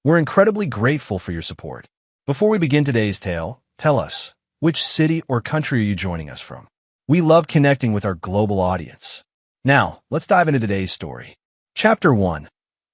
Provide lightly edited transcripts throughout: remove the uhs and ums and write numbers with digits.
We're incredibly grateful for your support. Before we begin today's tale, tell us, which city or country are you joining us from? We love connecting with our global audience. Now, let's dive into today's story. Chapter 1.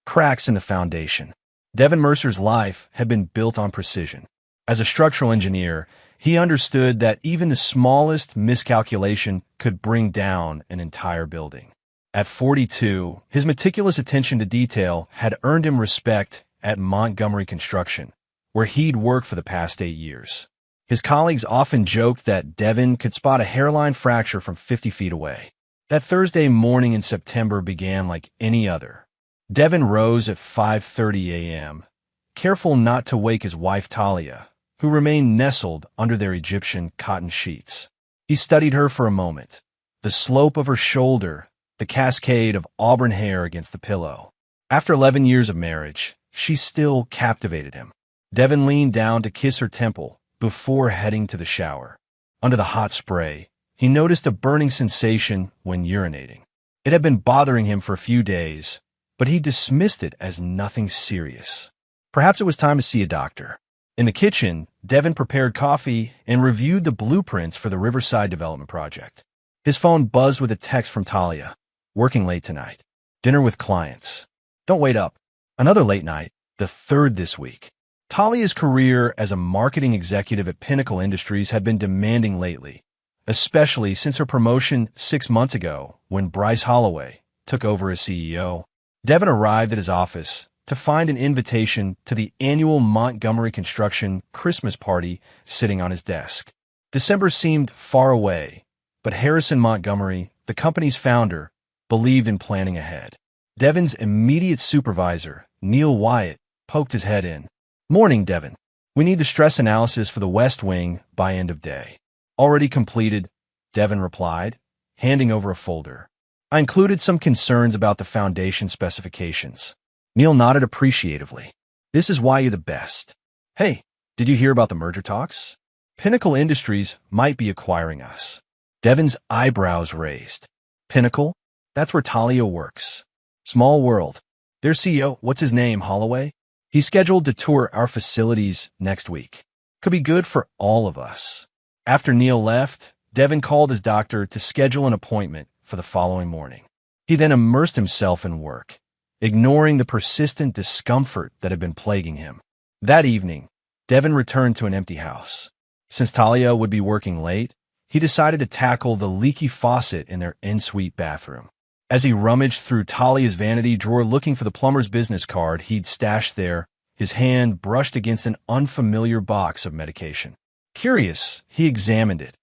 Cracks in the Foundation. Devin Mercer's life had been built on precision. As a structural engineer, he understood that even the smallest miscalculation could bring down an entire building. At 42, his meticulous attention to detail had earned him respect at Montgomery Construction, where he'd worked for the past 8 years. His colleagues often joked that Devin could spot a hairline fracture from 50 feet away. That Thursday morning in September began like any other. Devin rose at 5:30 a.m., careful not to wake his wife Talia, who remained nestled under their Egyptian cotton sheets. He studied her for a moment, the slope of her shoulder, the cascade of auburn hair against the pillow. After 11 years of marriage, she still captivated him. Devin leaned down to kiss her temple before heading to the shower. Under the hot spray, he noticed a burning sensation when urinating. It had been bothering him for a few days, but he dismissed it as nothing serious. Perhaps it was time to see a doctor. In the kitchen, Devin prepared coffee and reviewed the blueprints for the Riverside Development Project. His phone buzzed with a text from Talia. Working late tonight. Dinner with clients. Don't wait up. Another late night, the third this week. Talia's career as a marketing executive at Pinnacle Industries had been demanding lately, especially since her promotion 6 months ago when Bryce Holloway took over as CEO. Devin arrived at his office to find an invitation to the annual Montgomery Construction Christmas party sitting on his desk. December seemed far away, but Harrison Montgomery, the company's founder, believed in planning ahead. Devin's immediate supervisor, Neil Wyatt, poked his head in. Morning, Devin. We need the stress analysis for the West Wing by end of day. Already completed, Devin replied, handing over a folder. I included some concerns about the foundation specifications. Neil nodded appreciatively. This is why you're the best. Hey, did you hear about the merger talks? Pinnacle Industries might be acquiring us. Devin's eyebrows raised. Pinnacle? That's where Talia works. Small world. Their CEO, what's his name, Holloway? He's scheduled to tour our facilities next week. Could be good for all of us. After Neil left, Devin called his doctor to schedule an appointment for the following morning. He then immersed himself in work, ignoring the persistent discomfort that had been plaguing him. That evening, Devin returned to an empty house. Since Talia would be working late, he decided to tackle the leaky faucet in their en-suite bathroom. As he rummaged through Talia's vanity drawer looking for the plumber's business card he'd stashed there, his hand brushed against an unfamiliar box of medication. Curious, he examined it.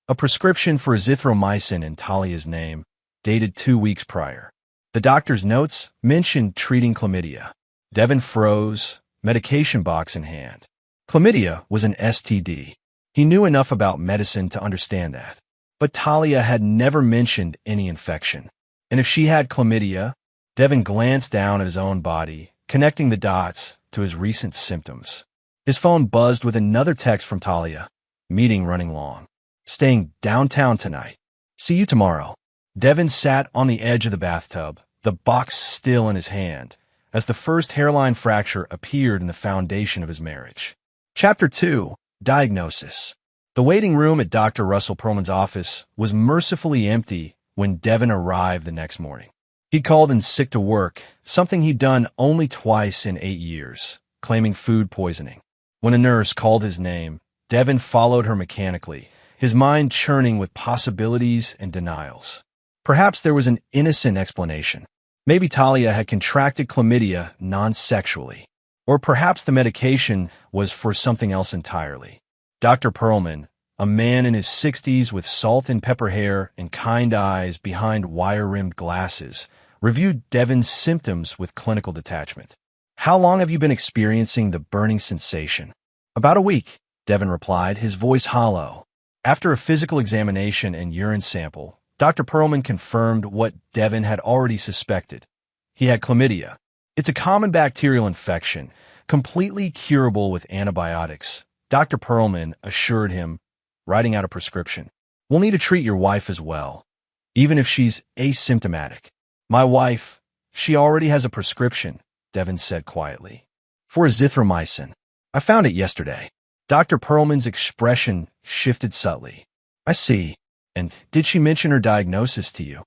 A prescription for azithromycin in Talia's name, dated 2 weeks prior. The doctor's notes mentioned treating chlamydia. Devin froze, medication box in hand. Chlamydia was an STD. He knew enough about medicine to understand that. But Talia had never mentioned any infection. And if she had chlamydia, Devin glanced down at his own body, connecting the dots to his recent symptoms. His phone buzzed with another text from Talia. Meeting running long. Staying downtown tonight. See you tomorrow. Devin sat on the edge of the bathtub, the box still in his hand, as the first hairline fracture appeared in the foundation of his marriage. Chapter 2. Diagnosis. The waiting room at Dr. Russell Perlman's office was mercifully empty when Devin arrived the next morning. He'd called in sick to work, something he'd done only twice in 8 years, claiming food poisoning. When a nurse called his name, Devin followed her mechanically, his mind churning with possibilities and denials. Perhaps there was an innocent explanation. Maybe Talia had contracted chlamydia non-sexually. Or perhaps the medication was for something else entirely. Dr. Perlman, a man in his 60s with salt and pepper hair and kind eyes behind wire-rimmed glasses, reviewed Devin's symptoms with clinical detachment. How long have you been experiencing the burning sensation? About a week, Devin replied, his voice hollow. After a physical examination and urine sample, Dr. Perlman confirmed what Devin had already suspected. He had chlamydia. It's a common bacterial infection, completely curable with antibiotics, Dr. Perlman assured him, writing out a prescription. We'll need to treat your wife as well, even if she's asymptomatic. My wife, she already has a prescription, Devin said quietly. For azithromycin. I found it yesterday. Dr. Perlman's expression shifted subtly. I see. And did she mention her diagnosis to you?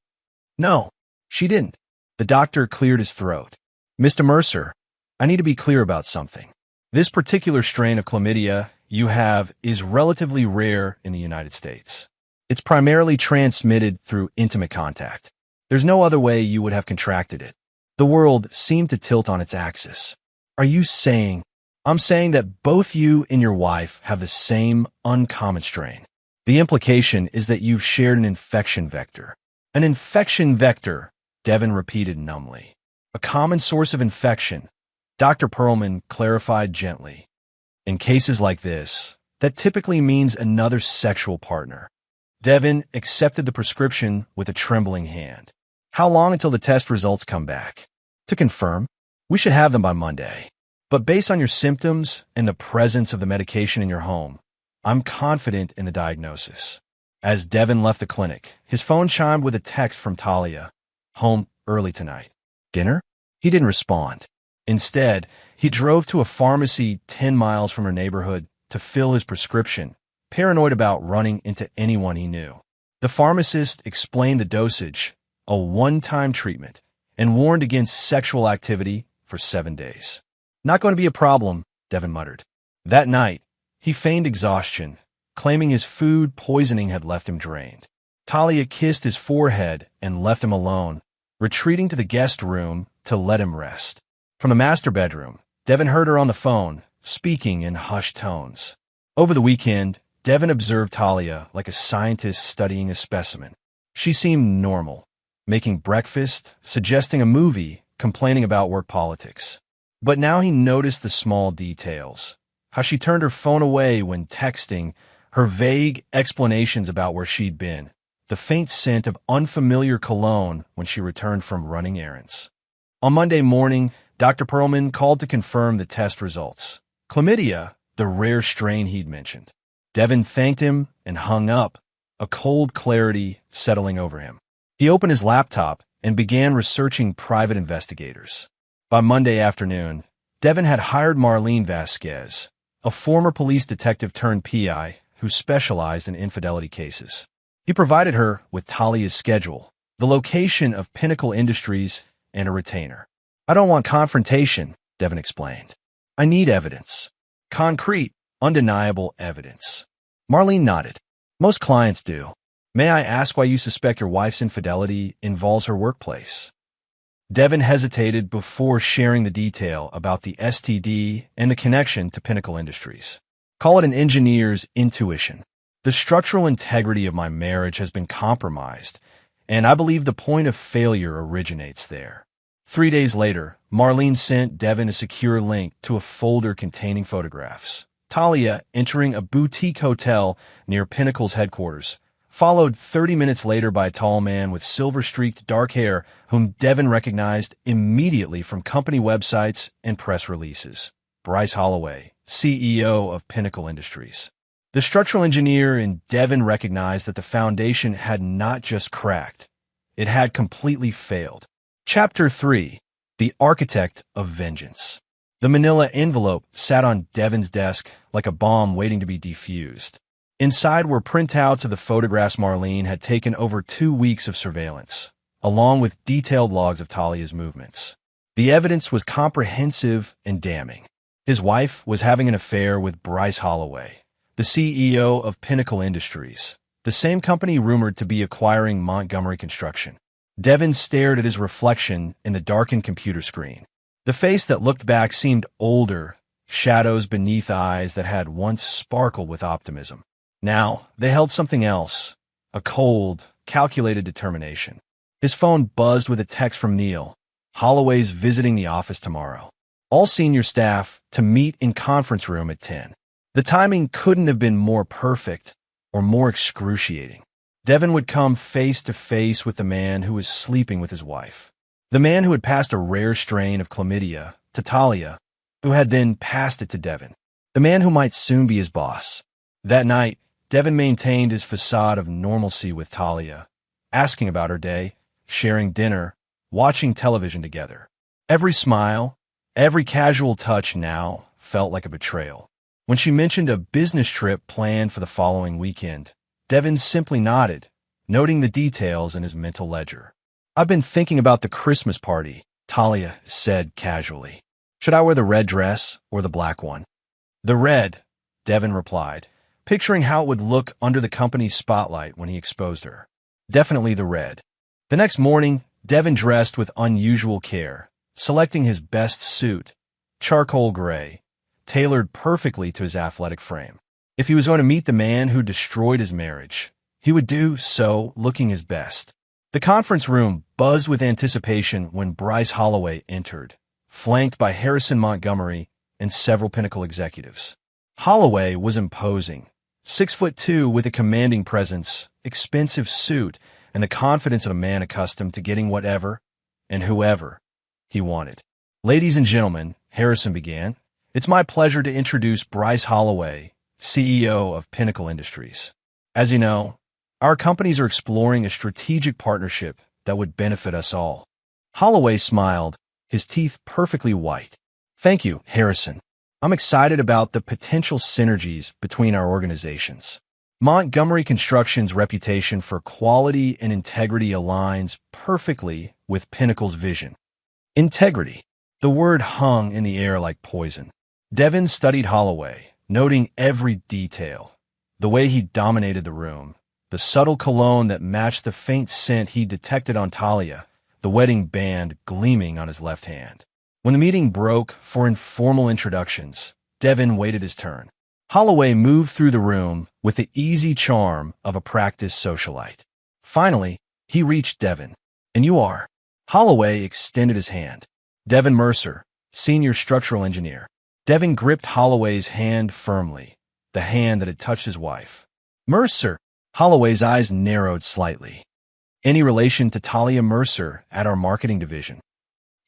No, she didn't. The doctor cleared his throat. Mr. Mercer, I need to be clear about something. This particular strain of chlamydia you have is relatively rare in the United States. It's primarily transmitted through intimate contact. There's no other way you would have contracted it. The world seemed to tilt on its axis. Are you saying? I'm saying that both you and your wife have the same uncommon strain. The implication is that you've shared an infection vector. An infection vector, Devin repeated numbly. A common source of infection, Dr. Perlman clarified gently. In cases like this, that typically means another sexual partner. Devin accepted the prescription with a trembling hand. How long until the test results come back? To confirm, we should have them by Monday. But based on your symptoms and the presence of the medication in your home, I'm confident in the diagnosis. As Devin left the clinic, his phone chimed with a text from Talia. Home early tonight. Dinner? He didn't respond. Instead, he drove to a pharmacy 10 miles from her neighborhood to fill his prescription, paranoid about running into anyone he knew. The pharmacist explained the dosage, a one-time treatment, and warned against sexual activity for 7 days. Not going to be a problem, Devin muttered. That night, he feigned exhaustion, claiming his food poisoning had left him drained. Talia kissed his forehead and left him alone, retreating to the guest room to let him rest. From the master bedroom, Devin heard her on the phone, speaking in hushed tones. Over the weekend, Devin observed Talia like a scientist studying a specimen. She seemed normal, making breakfast, suggesting a movie, complaining about work politics. But now he noticed the small details. How she turned her phone away when texting, her vague explanations about where she'd been, the faint scent of unfamiliar cologne when she returned from running errands. On Monday morning, Dr. Perlman called to confirm the test results. Chlamydia, the rare strain he'd mentioned. Devin thanked him and hung up, a cold clarity settling over him. He opened his laptop and began researching private investigators. By Monday afternoon, Devin had hired Marlene Vasquez, a former police detective turned PI who specialized in infidelity cases. He provided her with Talia's schedule, the location of Pinnacle Industries, and a retainer. I don't want confrontation, Devin explained. I need evidence. Concrete, undeniable evidence. Marlene nodded. Most clients do. May I ask why you suspect your wife's infidelity involves her workplace? Devin hesitated before sharing the detail about the STD and the connection to Pinnacle Industries. Call it an engineer's intuition. The structural integrity of my marriage has been compromised, and I believe the point of failure originates there. 3 days later, Marlene sent Devin a secure link to a folder containing photographs. Talia entering a boutique hotel near Pinnacle's headquarters, followed 30 minutes later by a tall man with silver-streaked dark hair whom Devin recognized immediately from company websites and press releases. Bryce Holloway, CEO of Pinnacle Industries. The structural engineer in Devin recognized that the foundation had not just cracked, it had completely failed. Chapter 3. The Architect of Vengeance. The manila envelope sat on Devin's desk like a bomb waiting to be defused. Inside were printouts of the photographs Marlene had taken over 2 weeks of surveillance, along with detailed logs of Talia's movements. The evidence was comprehensive and damning. His wife was having an affair with Bryce Holloway, the CEO of Pinnacle Industries, the same company rumored to be acquiring Montgomery Construction. Devin stared at his reflection in the darkened computer screen. The face that looked back seemed older, shadows beneath eyes that had once sparkled with optimism. Now, they held something else, a cold, calculated determination. His phone buzzed with a text from Neil. Holloway's visiting the office tomorrow. All senior staff to meet in conference room at 10. The timing couldn't have been more perfect or more excruciating. Devin would come face to face with the man who was sleeping with his wife. The man who had passed a rare strain of chlamydia to Talia, who had then passed it to Devin. The man who might soon be his boss. That night, Devin maintained his facade of normalcy with Talia, asking about her day, sharing dinner, watching television together. Every smile, Every casual touch now felt like a betrayal. When she mentioned a business trip planned for the following weekend, Devin simply nodded, noting the details in his mental ledger. "I've been thinking about the Christmas party," Talia said casually. "Should I wear the red dress or the black one?" "The red," Devin replied, picturing how it would look under the company's spotlight when he exposed her. "Definitely the red." The next morning, Devin dressed with unusual care, selecting his best suit, charcoal gray, tailored perfectly to his athletic frame. If he was going to meet the man who destroyed his marriage, he would do so looking his best. The conference room buzzed with anticipation when Bryce Holloway entered, flanked by Harrison Montgomery and several Pinnacle executives. Holloway was imposing, 6'2" with a commanding presence, expensive suit, and the confidence of a man accustomed to getting whatever and whoever he wanted. "Ladies and gentlemen," Harrison began, "it's my pleasure to introduce Bryce Holloway, CEO of Pinnacle Industries. As you know, our companies are exploring a strategic partnership that would benefit us all." Holloway smiled, his teeth perfectly white. "Thank you, Harrison. I'm excited about the potential synergies between our organizations. Montgomery Construction's reputation for quality and integrity aligns perfectly with Pinnacle's vision." Integrity. The word hung in the air like poison. Devin studied Holloway, noting every detail. The way he dominated the room, the subtle cologne that matched the faint scent he detected on Talia, the wedding band gleaming on his left hand. When the meeting broke for informal introductions, Devin waited his turn. Holloway moved through the room with the easy charm of a practiced socialite. Finally, he reached Devin. "And you are?" Holloway extended his hand. "Devin Mercer, senior structural engineer." Devin gripped Holloway's hand firmly, the hand that had touched his wife. "Mercer?" Holloway's eyes narrowed slightly. "Any relation to Talia Mercer at our marketing division?"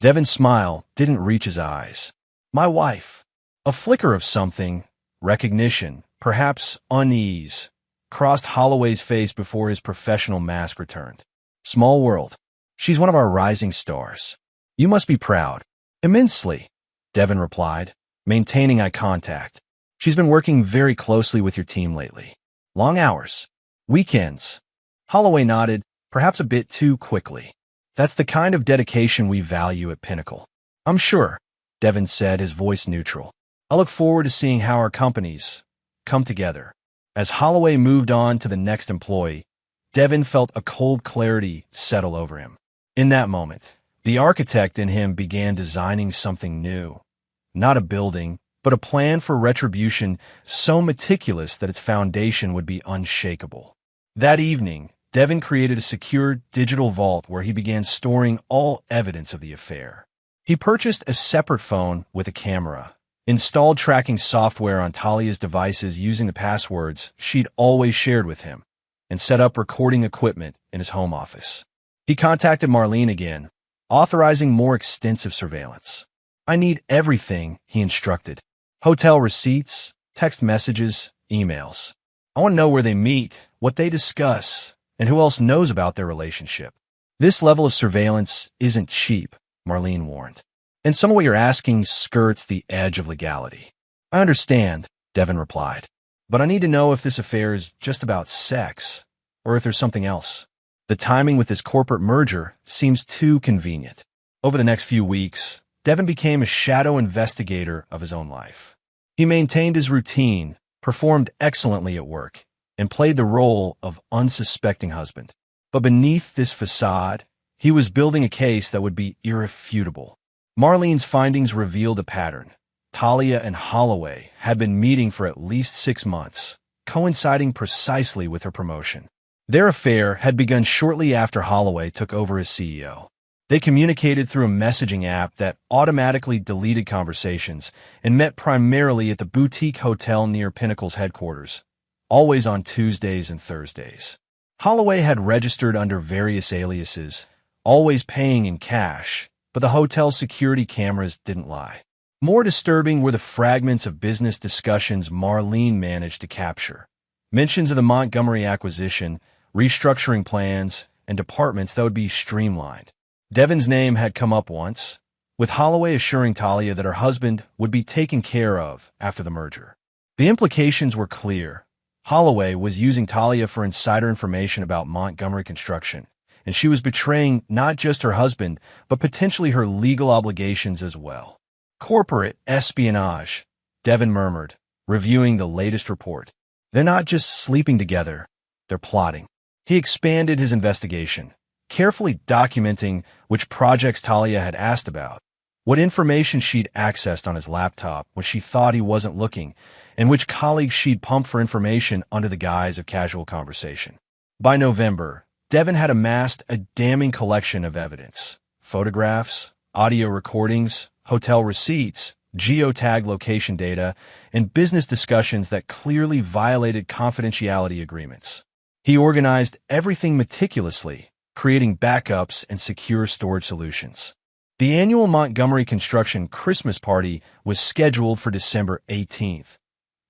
Devin's smile didn't reach his eyes. "My wife." A flicker of something, recognition, perhaps unease, crossed Holloway's face before his professional mask returned. "Small world. She's one of our rising stars. You must be proud." "Immensely," Devin replied, maintaining eye contact. "She's been working very closely with your team lately. Long hours. Weekends." Holloway nodded, perhaps a bit too quickly. "That's the kind of dedication we value at Pinnacle." "I'm sure," Devin said, his voice neutral. "I look forward to seeing how our companies come together." As Holloway moved on to the next employee, Devin felt a cold clarity settle over him. In that moment, the architect in him began designing something new. Not a building, but a plan for retribution so meticulous that its foundation would be unshakable. That evening, Devin created a secure digital vault where he began storing all evidence of the affair. He purchased a separate phone with a camera, installed tracking software on Talia's devices using the passwords she'd always shared with him, and set up recording equipment in his home office. He contacted Marlene again, authorizing more extensive surveillance. "I need everything," he instructed. "Hotel receipts, text messages, emails. I want to know where they meet, what they discuss, and who else knows about their relationship." "This level of surveillance isn't cheap," Marlene warned. "And some of what you're asking skirts the edge of legality." "I understand," Devin replied. "But I need to know if this affair is just about sex, or if there's something else. The timing with this corporate merger seems too convenient." Over the next few weeks, Devin became a shadow investigator of his own life. He maintained his routine, performed excellently at work, and played the role of unsuspecting husband. But beneath this facade, he was building a case that would be irrefutable. Marlene's findings revealed a pattern. Talia and Holloway had been meeting for at least 6 months, coinciding precisely with her promotion. Their affair had begun shortly after Holloway took over as CEO. They communicated through a messaging app that automatically deleted conversations and met primarily at the boutique hotel near Pinnacle's headquarters, always on Tuesdays and Thursdays. Holloway had registered under various aliases, always paying in cash, but the hotel's security cameras didn't lie. More disturbing were the fragments of business discussions Marlene managed to capture. Mentions of the Montgomery acquisition, restructuring plans, and departments that would be streamlined. Devin's name had come up once, with Holloway assuring Talia that her husband would be taken care of after the merger. The implications were clear. Holloway was using Talia for insider information about Montgomery Construction, and she was betraying not just her husband, but potentially her legal obligations as well. Corporate espionage, Devin murmured, reviewing the latest report. They're not just sleeping together, they're plotting. He expanded his investigation, carefully documenting which projects Talia had asked about, what information she'd accessed on his laptop when she thought he wasn't looking, and which colleagues she'd pumped for information under the guise of casual conversation. By November, Devin had amassed a damning collection of evidence: photographs, audio recordings, hotel receipts, geotag location data, and business discussions that clearly violated confidentiality agreements. He organized everything meticulously, creating backups and secure storage solutions. The annual Montgomery Construction Christmas party was scheduled for December 18th.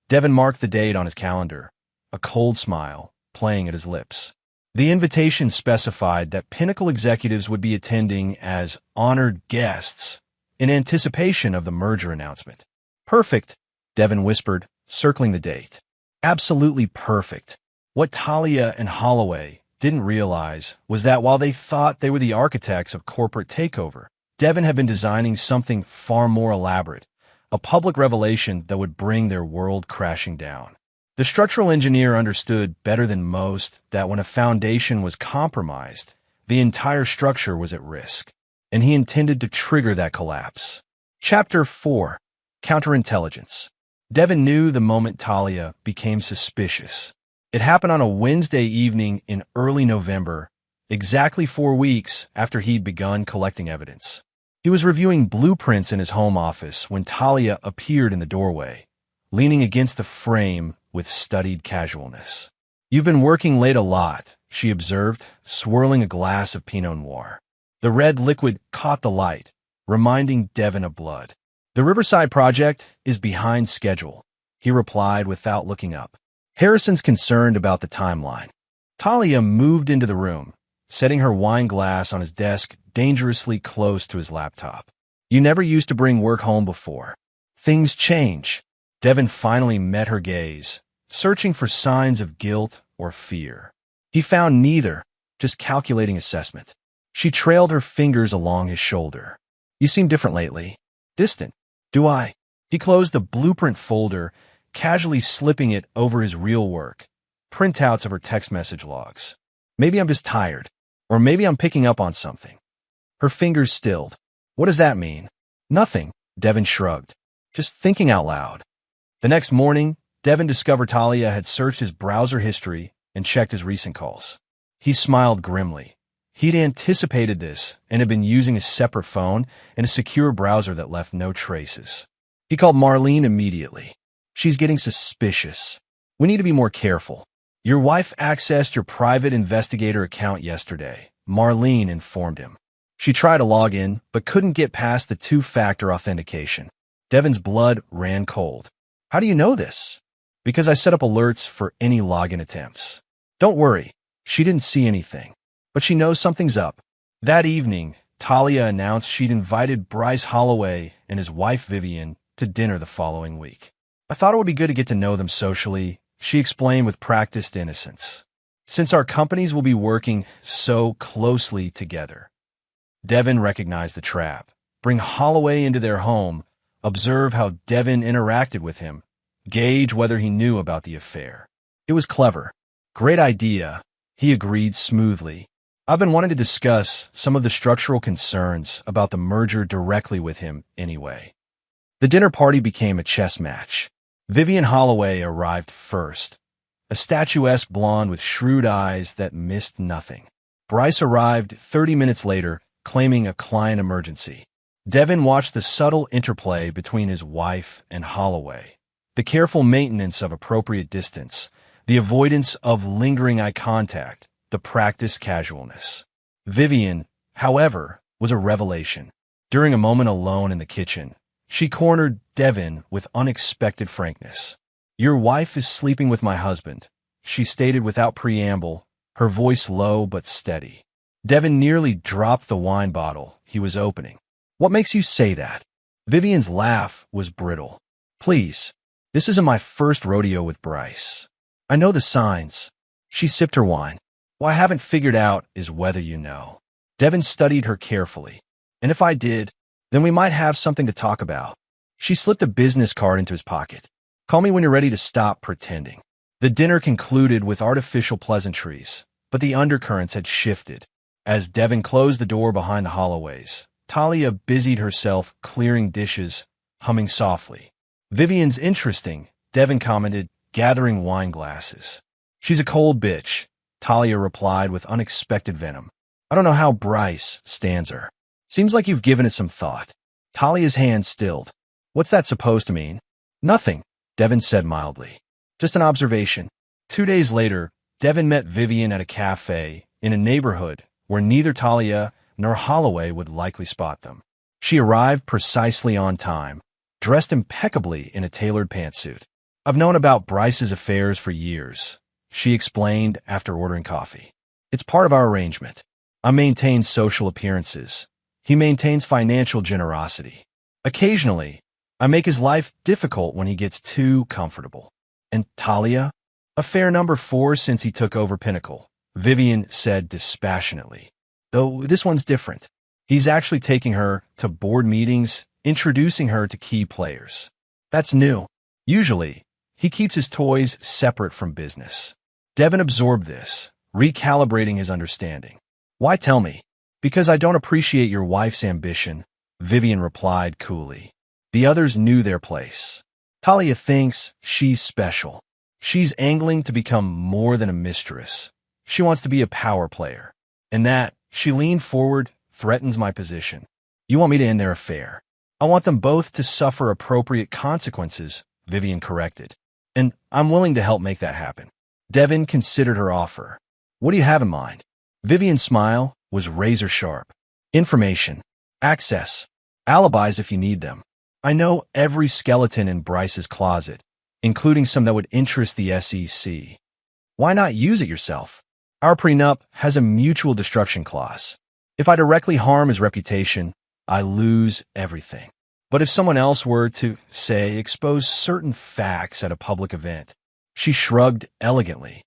Devin marked the date on his calendar, a cold smile playing at his lips. The invitation specified that Pinnacle executives would be attending as honored guests in anticipation of the merger announcement. Perfect, Devin whispered, circling the date. Absolutely perfect. What Talia and Holloway didn't realize was that while they thought they were the architects of corporate takeover, Devin had been designing something far more elaborate, a public revelation that would bring their world crashing down. The structural engineer understood better than most that when a foundation was compromised, the entire structure was at risk, and he intended to trigger that collapse. Chapter 4: Counterintelligence. Devin knew the moment Talia became suspicious. It happened on a Wednesday evening in early November, exactly 4 weeks after he'd begun collecting evidence. He was reviewing blueprints in his home office when Talia appeared in the doorway, leaning against the frame with studied casualness. "You've been working late a lot," she observed, swirling a glass of Pinot Noir. The red liquid caught the light, reminding Devin of blood. "The Riverside project is behind schedule," he replied without looking up. Harrison's concerned about the timeline. Talia moved into the room, setting her wine glass on his desk dangerously close to his laptop. "You never used to bring work home before. Things change." Devin finally met her gaze, searching for signs of guilt or fear. He found neither, just calculating assessment. She trailed her fingers along his shoulder. "You seem different lately. Distant." "Do I?" He closed the blueprint folder, casually slipping it over his real work, printouts of her text message logs. "Maybe I'm just tired. Or maybe I'm picking up on something." Her fingers stilled. "What does that mean?" "Nothing," Devin shrugged. "Just thinking out loud." The next morning, Devin discovered Talia had searched his browser history and checked his recent calls. He smiled grimly. He'd anticipated this and had been using a separate phone and a secure browser that left no traces. He called Marlene immediately. "She's getting suspicious. We need to be more careful." "Your wife accessed your private investigator account yesterday," Marlene informed him. She tried to log in, but couldn't get past the two-factor authentication. Devin's blood ran cold. "How do you know this?" "Because I set up alerts for any login attempts." "Don't worry, she didn't see anything. But she knows something's up." That evening, Talia announced she'd invited Bryce Holloway and his wife Vivian to dinner the following week. "I thought it would be good to get to know them socially," she explained with practiced innocence. "Since our companies will be working so closely together." Devin recognized the trap. Bring Holloway into their home, observe how Devin interacted with him, gauge whether he knew about the affair. It was clever. "Great idea," he agreed smoothly. "I've been wanting to discuss some of the structural concerns about the merger directly with him anyway." The dinner party became a chess match. Vivian Holloway arrived first, a statuesque blonde with shrewd eyes that missed nothing. Bryce arrived 30 minutes later, claiming a client emergency. Devin watched the subtle interplay between his wife and Holloway, the careful maintenance of appropriate distance, the avoidance of lingering eye contact, the practiced casualness. Vivian, however, was a revelation. During a moment alone in the kitchen, she cornered Devin with unexpected frankness. "Your wife is sleeping with my husband," she stated without preamble, her voice low but steady. Devin nearly dropped the wine bottle he was opening. What makes you say that? Vivian's laugh was brittle. Please, this isn't my first rodeo with Bryce. I know the signs. She sipped her wine. What I haven't figured out is whether you know. Devin studied her carefully. And if I did, then we might have something to talk about. She slipped a business card into his pocket. Call me when you're ready to stop pretending. The dinner concluded with artificial pleasantries, but the undercurrents had shifted. As Devin closed the door behind the Holloways, Talia busied herself clearing dishes, humming softly. Vivian's interesting, Devin commented, gathering wine glasses. She's a cold bitch, Talia replied with unexpected venom. I don't know how Bryce stands her. Seems like you've given it some thought. Talia's hand stilled. What's that supposed to mean? Nothing, Devin said mildly. Just an observation. 2 days later, Devin met Vivian at a cafe in a neighborhood where neither Talia nor Holloway would likely spot them. She arrived precisely on time, dressed impeccably in a tailored pantsuit. I've known about Bryce's affairs for years, she explained after ordering coffee. It's part of our arrangement. I maintain social appearances. He maintains financial generosity. Occasionally, I make his life difficult when he gets too comfortable. And Talia? Affair number 4 since he took over Pinnacle, Vivian said dispassionately. Though this one's different. He's actually taking her to board meetings, introducing her to key players. That's new. Usually, he keeps his toys separate from business. Devin absorbed this, recalibrating his understanding. Why tell me? Because I don't appreciate your wife's ambition, Vivian replied coolly. The others knew their place. Talia thinks she's special. She's angling to become more than a mistress. She wants to be a power player. And that, she leaned forward, threatens my position. You want me to end their affair. I want them both to suffer appropriate consequences, Vivian corrected. And I'm willing to help make that happen. Devin considered her offer. What do you have in mind? Vivian's smile was razor sharp. Information. Access. Alibis if you need them. I know every skeleton in Bryce's closet, including some that would interest the SEC. Why not use it yourself? Our prenup has a mutual destruction clause. If I directly harm his reputation, I lose everything. But if someone else were to, say, expose certain facts at a public event, she shrugged elegantly.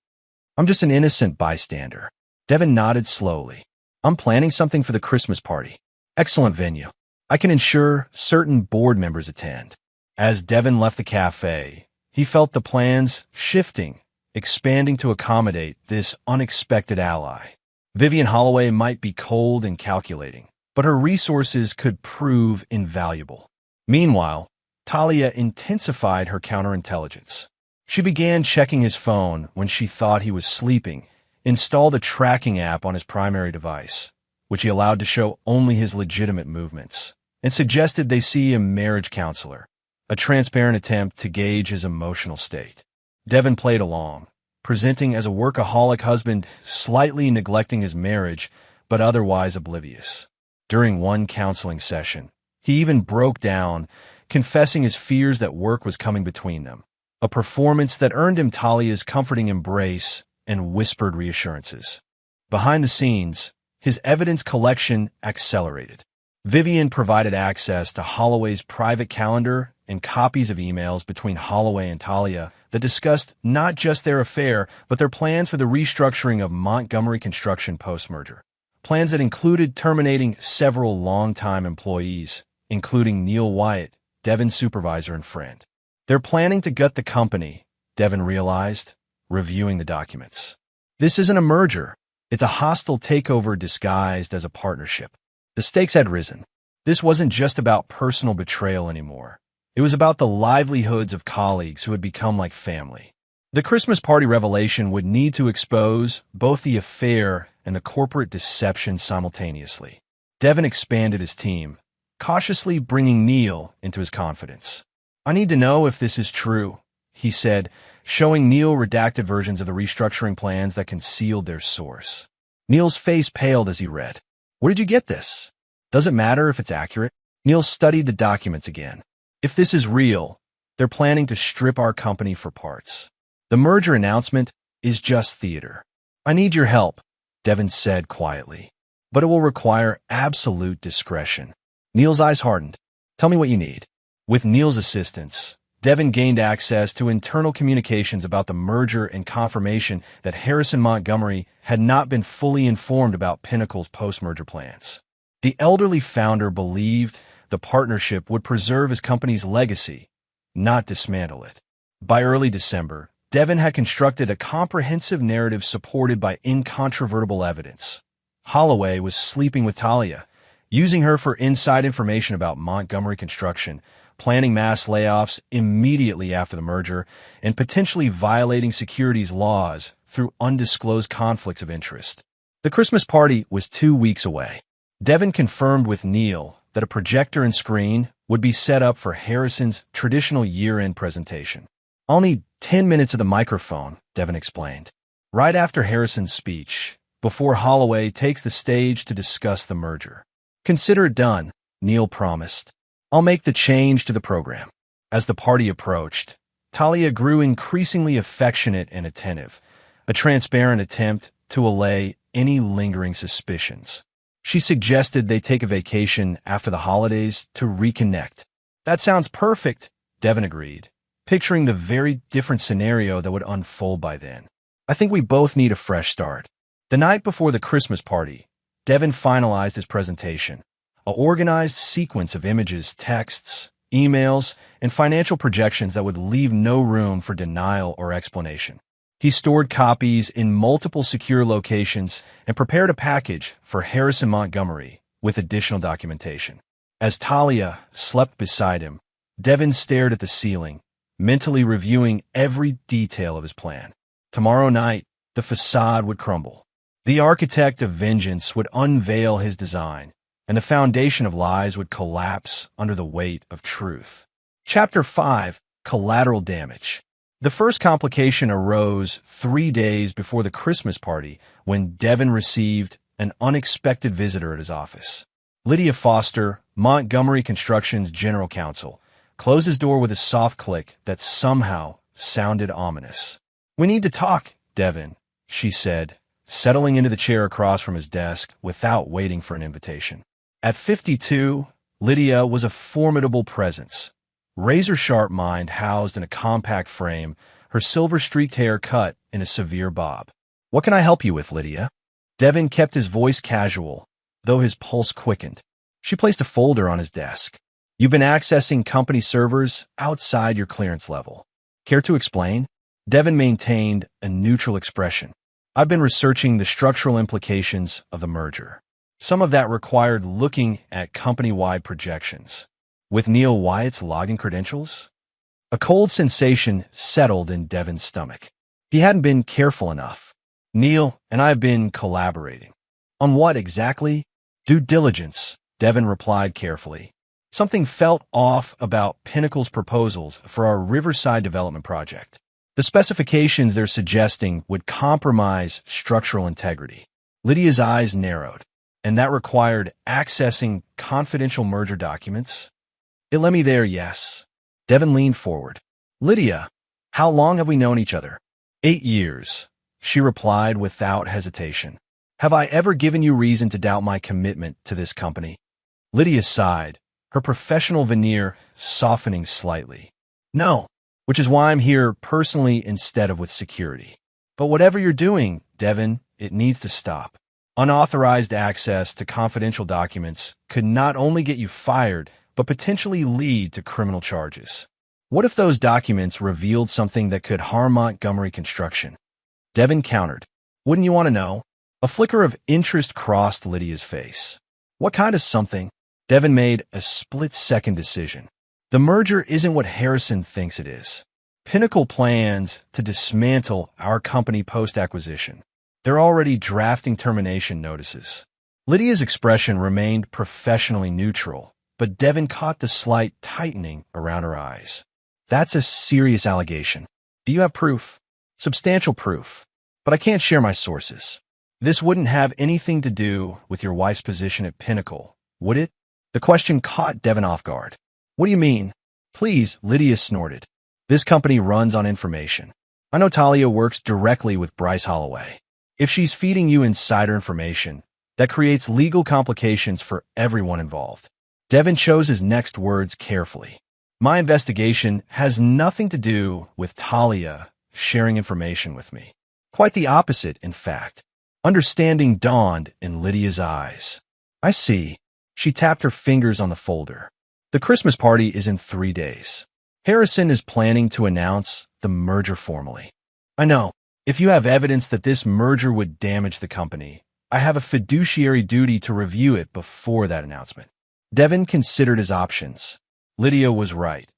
I'm just an innocent bystander. Devin nodded slowly. I'm planning something for the Christmas party. Excellent venue. I can ensure certain board members attend. As Devin left the cafe, he felt the plans shifting, expanding to accommodate this unexpected ally. Vivian Holloway might be cold and calculating, but her resources could prove invaluable. Meanwhile, Talia intensified her counterintelligence. She began checking his phone when she thought he was sleeping, installed a tracking app on his primary device, which he allowed to show only his legitimate movements, and suggested they see a marriage counselor, a transparent attempt to gauge his emotional state. Devin played along, presenting as a workaholic husband, slightly neglecting his marriage, but otherwise oblivious. During one counseling session, he even broke down, confessing his fears that work was coming between them, a performance that earned him Talia's comforting embrace and whispered reassurances. Behind the scenes, his evidence collection accelerated. Vivian provided access to Holloway's private calendar and copies of emails between Holloway and Talia that discussed not just their affair, but their plans for the restructuring of Montgomery Construction post-merger. Plans that included terminating several longtime employees, including Neil Wyatt, Devin's supervisor and friend. They're planning to gut the company, Devin realized, reviewing the documents. This isn't a merger. It's a hostile takeover disguised as a partnership. The stakes had risen. This wasn't just about personal betrayal anymore. It was about the livelihoods of colleagues who had become like family. The Christmas party revelation would need to expose both the affair and the corporate deception simultaneously. Devin expanded his team, cautiously bringing Neil into his confidence. I need to know if this is true, he said, showing Neil redacted versions of the restructuring plans that concealed their source. Neil's face paled as he read. Where did you get this? Does it matter if it's accurate? Neil studied the documents again. If this is real, they're planning to strip our company for parts. The merger announcement is just theater. I need your help, Devin said quietly, but it will require absolute discretion. Neil's eyes hardened. Tell me what you need. With Neil's assistance, Devin gained access to internal communications about the merger and confirmation that Harrison Montgomery had not been fully informed about Pinnacle's post-merger plans. The elderly founder believed the partnership would preserve his company's legacy, not dismantle it. By early December, Devin had constructed a comprehensive narrative supported by incontrovertible evidence. Holloway was sleeping with Talia, using her for inside information about Montgomery construction, planning mass layoffs immediately after the merger, and potentially violating securities laws through undisclosed conflicts of interest. The Christmas party was 2 weeks away. Devin confirmed with Neil that a projector and screen would be set up for Harrison's traditional year-end presentation. I'll need 10 minutes of the microphone, Devin explained. Right after Harrison's speech, before Holloway takes the stage to discuss the merger. Consider it done, Neil promised. I'll make the change to the program. As the party approached, Talia grew increasingly affectionate and attentive, a transparent attempt to allay any lingering suspicions. She suggested they take a vacation after the holidays to reconnect. That sounds perfect, Devin agreed, picturing the very different scenario that would unfold by then. I think we both need a fresh start. The night before the Christmas party, Devin finalized his presentation, an organized sequence of images, texts, emails, and financial projections that would leave no room for denial or explanation. He stored copies in multiple secure locations and prepared a package for Harrison Montgomery with additional documentation. As Talia slept beside him, Devin stared at the ceiling, mentally reviewing every detail of his plan. Tomorrow night, the facade would crumble. The architect of vengeance would unveil his design, and the foundation of lies would collapse under the weight of truth. Chapter 5: Collateral Damage. The first complication arose 3 days before the Christmas party when Devin received an unexpected visitor at his office. Lydia Foster, Montgomery Construction's general counsel, closed his door with a soft click that somehow sounded ominous. "We need to talk, Devin," she said, settling into the chair across from his desk without waiting for an invitation. At 52, Lydia was a formidable presence. Razor-sharp mind housed in a compact frame, her silver-streaked hair cut in a severe bob. "What can I help you with, Lydia?" Devin kept his voice casual, though his pulse quickened. She placed a folder on his desk. "You've been accessing company servers outside your clearance level. Care to explain?" Devin maintained a neutral expression. "I've been researching the structural implications of the merger. Some of that required looking at company-wide projections. With Neil Wyatt's login credentials?" A cold sensation settled in Devin's stomach. He hadn't been careful enough. "Neil and I have been collaborating." "On what exactly?" "Due diligence," Devin replied carefully. Something felt off about Pinnacle's proposals for our Riverside development project. The specifications they're suggesting would compromise structural integrity. Lydia's eyes narrowed. "And that required accessing confidential merger documents?" "It led me there, yes." Devin leaned forward. "Lydia, how long have we known each other?" 8 years, she replied without hesitation. "Have I ever given you reason to doubt my commitment to this company?" Lydia sighed, her professional veneer softening slightly. "No, which is why I'm here personally instead of with security. But whatever you're doing, Devin, it needs to stop. Unauthorized access to confidential documents could not only get you fired, but potentially lead to criminal charges. What if those documents revealed something that could harm Montgomery Construction?" Devin countered. "Wouldn't you want to know?" A flicker of interest crossed Lydia's face. "What kind of something?" Devin made a split-second decision. The merger isn't what Harrison thinks it is. Pinnacle plans to dismantle our company post-acquisition. They're already drafting termination notices. Lydia's expression remained professionally neutral, but Devin caught the slight tightening around her eyes. "That's a serious allegation. Do you have proof?" "Substantial proof, but I can't share my sources." "This wouldn't have anything to do with your wife's position at Pinnacle, would it?" The question caught Devin off guard. "What do you mean?" "Please," Lydia snorted. "This company runs on information. I know Talia works directly with Bryce Holloway. If she's feeding you insider information, that creates legal complications for everyone involved. Devin chose his next words carefully. My investigation has nothing to do with Talia sharing information with me. Quite the opposite, in fact. Understanding dawned in Lydia's eyes. I see. She tapped her fingers on the folder. The Christmas party is in 3 days. Harrison is planning to announce the merger formally. I know. If you have evidence that this merger would damage the company, I have a fiduciary duty to review it before that announcement. Devin considered his options. Lydia was right.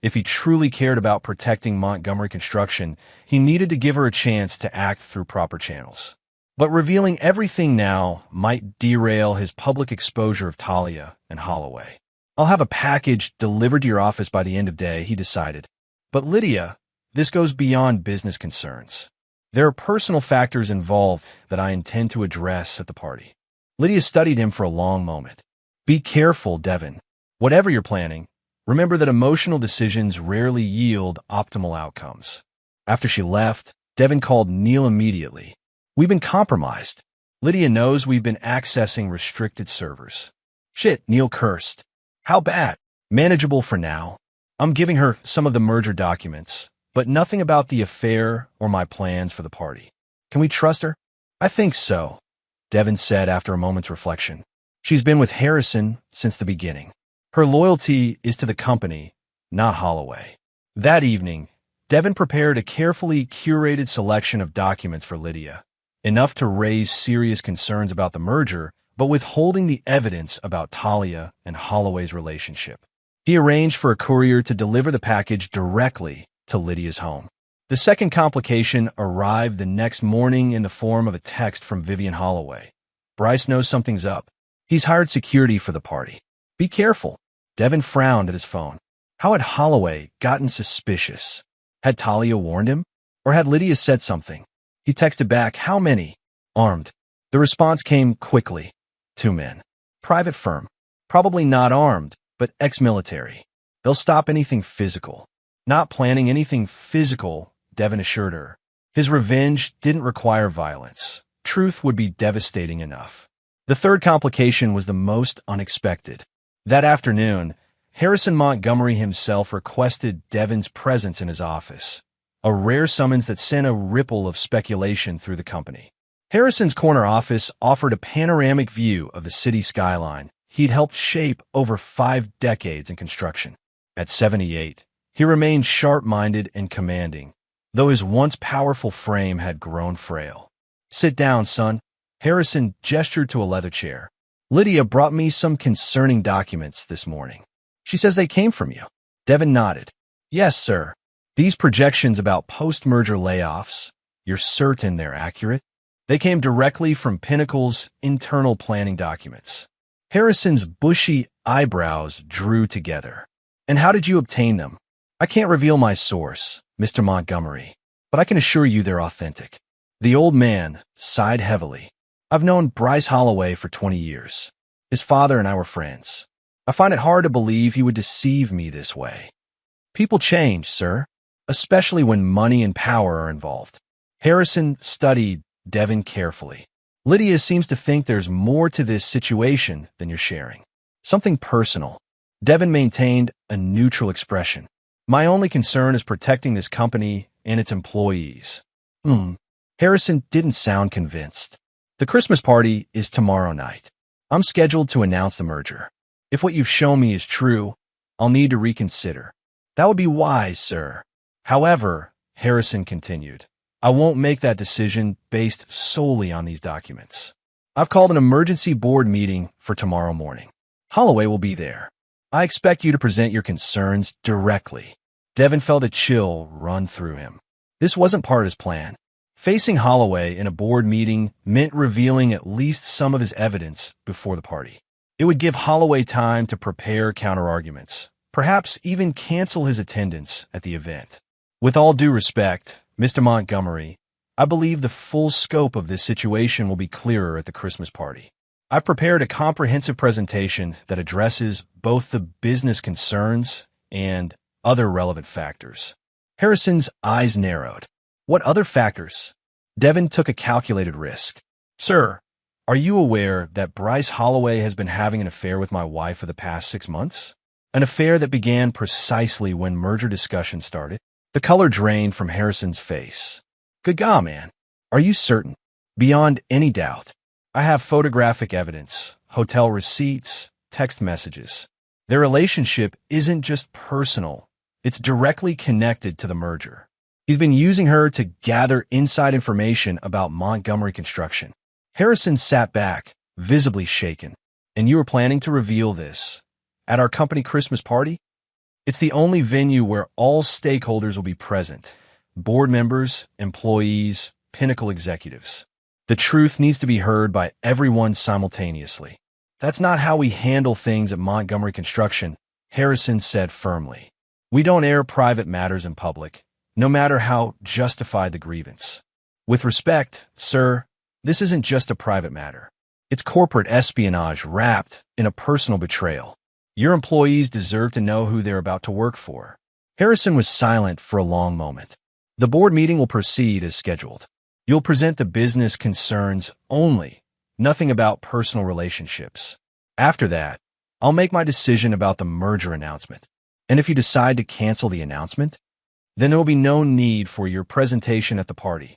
If he truly cared about protecting Montgomery Construction, he needed to give her a chance to act through proper channels. But revealing everything now might derail his public exposure of Talia and Holloway. I'll have a package delivered to your office by the end of day, he decided. But Lydia, this goes beyond business concerns. There are personal factors involved that I intend to address at the party. Lydia studied him for a long moment. Be careful, Devin. Whatever you're planning, remember that emotional decisions rarely yield optimal outcomes. After she left, Devin called Neil immediately. We've been compromised. Lydia knows we've been accessing restricted servers. Shit, Neil cursed. How bad? Manageable for now. I'm giving her some of the merger documents, but nothing about the affair or my plans for the party. Can we trust her? I think so, Devin said after a moment's reflection. She's been with Harrison since the beginning. Her loyalty is to the company, not Holloway. That evening, Devin prepared a carefully curated selection of documents for Lydia, enough to raise serious concerns about the merger, but withholding the evidence about Talia and Holloway's relationship. He arranged for a courier to deliver the package directly to Lydia's home. The second complication arrived the next morning in the form of a text from Vivian Holloway. Bryce knows something's up. He's hired security for the party. Be careful. Devin frowned at his phone. How had Holloway gotten suspicious? Had Talia warned him? Or had Lydia said something? He texted back, how many? Armed. The response came quickly. 2 men. Private firm. Probably not armed, but ex-military. They'll stop anything physical. Not planning anything physical, Devin assured her. His revenge didn't require violence. Truth would be devastating enough. The third complication was the most unexpected. That afternoon, Harrison Montgomery himself requested Devin's presence in his office, a rare summons that sent a ripple of speculation through the company. Harrison's corner office offered a panoramic view of the city skyline he'd helped shape over 5 decades in construction. At 78, he remained sharp-minded and commanding, though his once powerful frame had grown frail. Sit down, son. Harrison gestured to a leather chair. Lydia brought me some concerning documents this morning. She says they came from you. Devin nodded. Yes, sir. These projections about post-merger layoffs, you're certain they're accurate? They came directly from Pinnacle's internal planning documents. Harrison's bushy eyebrows drew together. And how did you obtain them? I can't reveal my source, Mr. Montgomery, but I can assure you they're authentic. The old man sighed heavily. I've known Bryce Holloway for 20 years. His father and I were friends. I find it hard to believe he would deceive me this way. People change, sir, especially when money and power are involved. Harrison studied Devin carefully. Lydia seems to think there's more to this situation than you're sharing. Something personal. Devin maintained a neutral expression. My only concern is protecting this company and its employees. Harrison didn't sound convinced. The Christmas party is tomorrow night. I'm scheduled to announce the merger. If what you've shown me is true, I'll need to reconsider. That would be wise, sir. However, Harrison continued, I won't make that decision based solely on these documents. I've called an emergency board meeting for tomorrow morning. Holloway will be there. I expect you to present your concerns directly. Devin felt a chill run through him. This wasn't part of his plan. Facing Holloway in a board meeting meant revealing at least some of his evidence before the party. It would give Holloway time to prepare counterarguments, perhaps even cancel his attendance at the event. With all due respect, Mr. Montgomery, I believe the full scope of this situation will be clearer at the Christmas party. I've prepared a comprehensive presentation that addresses both the business concerns and other relevant factors. Harrison's eyes narrowed. What other factors? Devin took a calculated risk. Sir, Are you aware that Bryce Holloway has been having an affair with my wife for the past 6 months? An affair that began precisely when merger discussions started? The color drained from Harrison's face. Good God, man. Are you certain? Beyond any doubt. I have photographic evidence, hotel receipts, text messages. Their relationship isn't just personal. It's directly connected to the merger. He's been using her to gather inside information about Montgomery Construction. Harrison sat back, visibly shaken. And you were planning to reveal this at our company Christmas party? It's the only venue where all stakeholders will be present. Board members, employees, Pinnacle executives. The truth needs to be heard by everyone simultaneously. That's not how we handle things at Montgomery Construction, Harrison said firmly. We don't air private matters in public, no matter how justified the grievance. With respect, sir, this isn't just a private matter. It's corporate espionage wrapped in a personal betrayal. Your employees deserve to know who they're about to work for. Harrison was silent for a long moment. The board meeting will proceed as scheduled. You'll present the business concerns only, nothing about personal relationships. After that, I'll make my decision about the merger announcement. And if you decide to cancel the announcement, then there will be no need for your presentation at the party.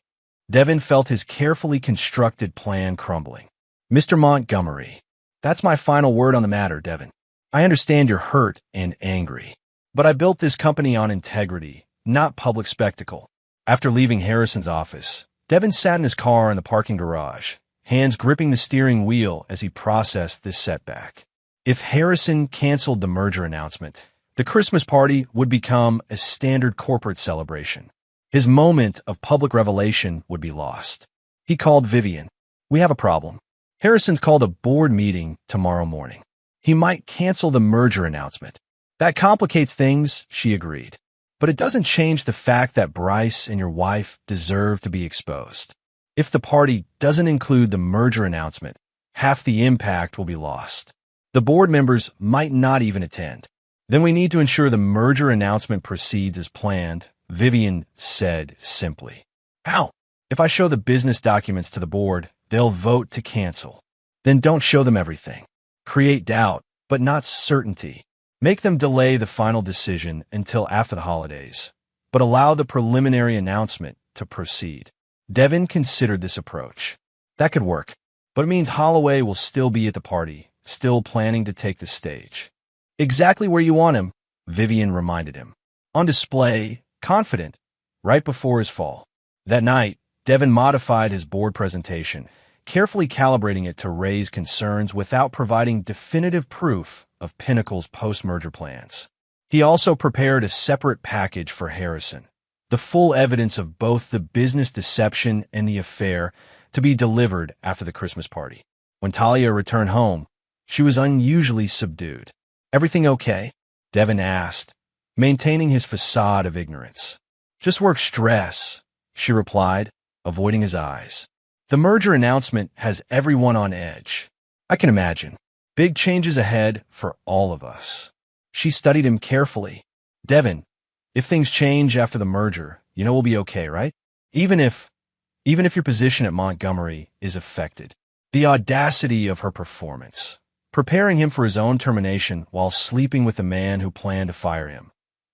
Devin felt his carefully constructed plan crumbling. Mr. Montgomery, that's my final word on the matter, Devin. I understand you're hurt and angry, but I built this company on integrity, not public spectacle. After leaving Harrison's office, Devin sat in his car in the parking garage, hands gripping the steering wheel as he processed this setback. If Harrison canceled the merger announcement, the Christmas party would become a standard corporate celebration. His moment of public revelation would be lost. He called Vivian. We have a problem. Harrison's called a board meeting tomorrow morning. He might cancel the merger announcement. That complicates things, she agreed. But it doesn't change the fact that Bryce and your wife deserve to be exposed. If the party doesn't include the merger announcement, half the impact will be lost. The board members might not even attend. Then we need to ensure the merger announcement proceeds as planned, Vivian said simply. How? If I show the business documents to the board, they'll vote to cancel. Then don't show them everything. Create doubt, but not certainty. Make them delay the final decision until after the holidays, but allow the preliminary announcement to proceed. Devin considered this approach. That could work, but it means Holloway will still be at the party, still planning to take the stage. Exactly where you want him, Vivian reminded him. On display, confident, right before his fall. That night, Devin modified his board presentation, carefully calibrating it to raise concerns without providing definitive proof of Pinnacle's post-merger plans. He also prepared a separate package for Harrison, the full evidence of both the business deception and the affair to be delivered after the Christmas party. When Talia returned home, she was unusually subdued. Everything okay? Devin asked, maintaining his facade of ignorance. Just work stress, she replied, avoiding his eyes. The merger announcement has everyone on edge. I can imagine. Big changes ahead for all of us. She studied him carefully. Devin, if things change after the merger, you know we'll be okay, right? Even if your position at Montgomery is affected. The audacity of her performance. Preparing him for his own termination while sleeping with the man who planned to fire him,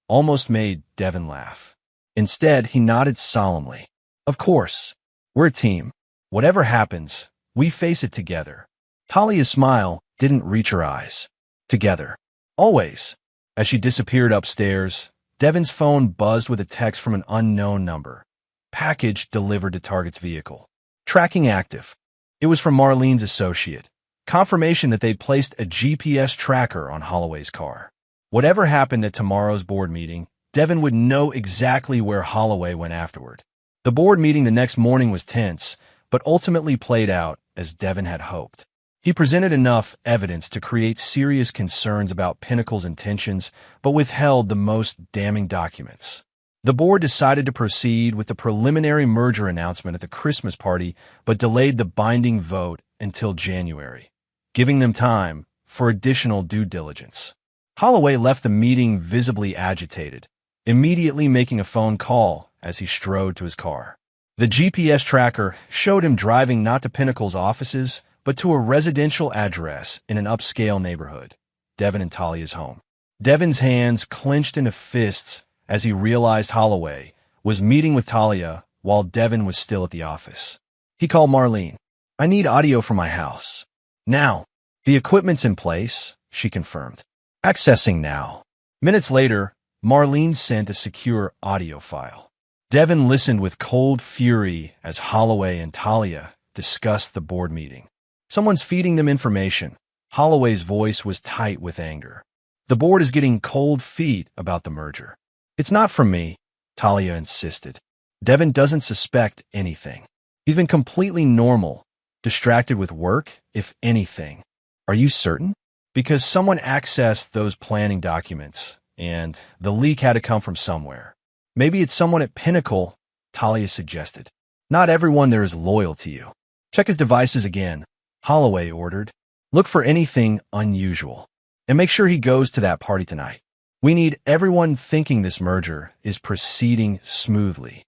almost made Devin laugh. Instead, he nodded solemnly. Of course, we're a team. Whatever happens, we face it together. Talia's smile didn't reach her eyes. Together. Always. As she disappeared upstairs, Devin's phone buzzed with a text from an unknown number. Package delivered to target's vehicle. Tracking active. It was from Marlene's associate. Confirmation that they'd placed a GPS tracker on Holloway's car. Whatever happened at tomorrow's board meeting, Devin would know exactly where Holloway went afterward. The board meeting the next morning was tense, but ultimately played out as Devin had hoped. He presented enough evidence to create serious concerns about Pinnacle's intentions, but withheld the most damning documents. The board decided to proceed with the preliminary merger announcement at the Christmas party, but delayed the binding vote until January, giving them time for additional due diligence. Holloway left the meeting visibly agitated, immediately making a phone call as he strode to his car. The GPS tracker showed him driving not to Pinnacle's offices, but to a residential address in an upscale neighborhood, Devin and Talia's home. Devin's hands clenched into fists as he realized Holloway was meeting with Talia while Devin was still at the office. He called Marlene. "I need audio from my house." "Now." "The equipment's in place," she confirmed. "Accessing now." Minutes later, Marlene sent a secure audio file. Devin listened with cold fury as Holloway and Talia discussed the board meeting. "Someone's feeding them information." Holloway's voice was tight with anger. "The board is getting cold feet about the merger." "It's not from me," Talia insisted. "Devin doesn't suspect anything. He's been completely normal, distracted with work, if anything." "Are you certain?" "Because someone accessed those planning documents, and the leak had to come from somewhere." "Maybe it's someone at Pinnacle," Talia suggested. "Not everyone there is loyal to you." "Check his devices again," Holloway ordered. "Look for anything unusual. And make sure he goes to that party tonight. We need everyone thinking this merger is proceeding smoothly."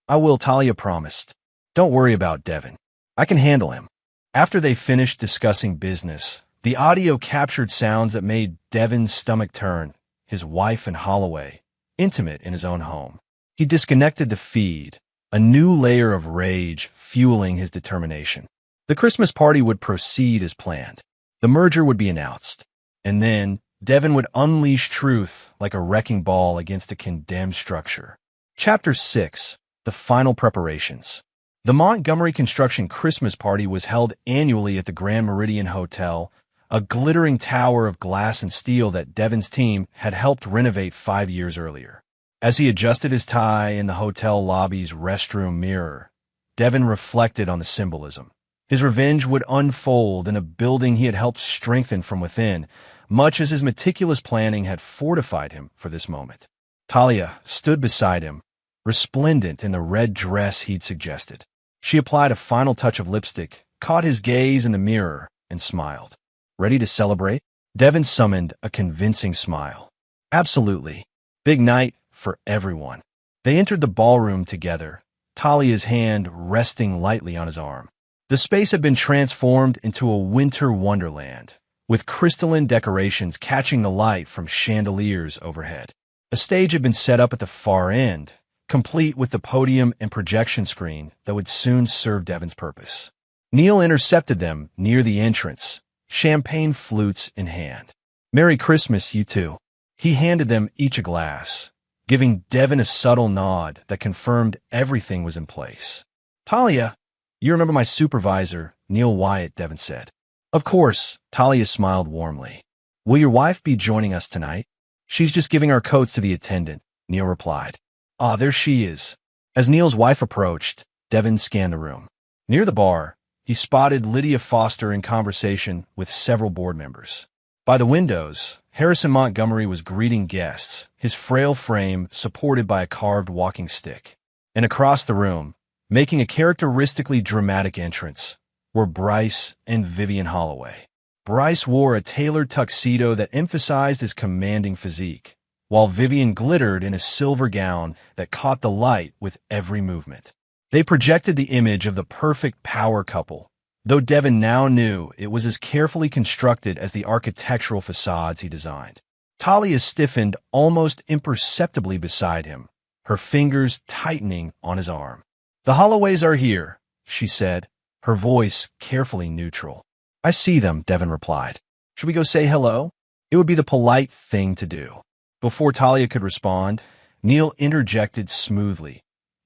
"I will," Talia promised. "Don't worry about Devin. I can handle him." After they finished discussing business, the audio captured sounds that made Devin's stomach turn, his wife and Holloway, intimate in his own home. He disconnected the feed, a new layer of rage fueling his determination. The Christmas party would proceed as planned. The merger would be announced. And then Devin would unleash truth like a wrecking ball against a condemned structure. Chapter 6. The Final Preparations. The Montgomery Construction Christmas Party was held annually at the Grand Meridian Hotel, a glittering tower of glass and steel that Devin's team had helped renovate 5 years earlier. As he adjusted his tie in the hotel lobby's restroom mirror, Devin reflected on the symbolism. His revenge would unfold in a building he had helped strengthen from within, much as his meticulous planning had fortified him for this moment. Talia stood beside him, resplendent in the red dress he'd suggested. She applied a final touch of lipstick, caught his gaze in the mirror, and smiled. "Ready to celebrate?" Devin summoned a convincing smile. "Absolutely. Big night for everyone." They entered the ballroom together, Talia's hand resting lightly on his arm. The space had been transformed into a winter wonderland, with crystalline decorations catching the light from chandeliers overhead. A stage had been set up at the far end, complete with the podium and projection screen that would soon serve Devin's purpose. Neil intercepted them near the entrance, champagne flutes in hand. "Merry Christmas, you two." He handed them each a glass, giving Devin a subtle nod that confirmed everything was in place. "Talia, you remember my supervisor, Neil Wyatt," Devin said. "Of course," Talia smiled warmly. "Will your wife be joining us tonight?" "She's just giving our coats to the attendant," Neil replied. "Ah, there she is." As Neil's wife approached, Devin scanned the room. Near the bar, he spotted Lydia Foster in conversation with several board members. By the windows, Harrison Montgomery was greeting guests, his frail frame supported by a carved walking stick. And across the room, making a characteristically dramatic entrance, were Bryce and Vivian Holloway. Bryce wore a tailored tuxedo that emphasized his commanding physique, while Vivian glittered in a silver gown that caught the light with every movement. They projected the image of the perfect power couple, though Devin now knew it was as carefully constructed as the architectural facades he designed. Talia stiffened almost imperceptibly beside him, her fingers tightening on his arm. "The Holloways are here," she said, her voice carefully neutral. "I see them," Devin replied. "Should we go say hello?" It would be the polite thing to do. Before Talia could respond, Neil interjected smoothly.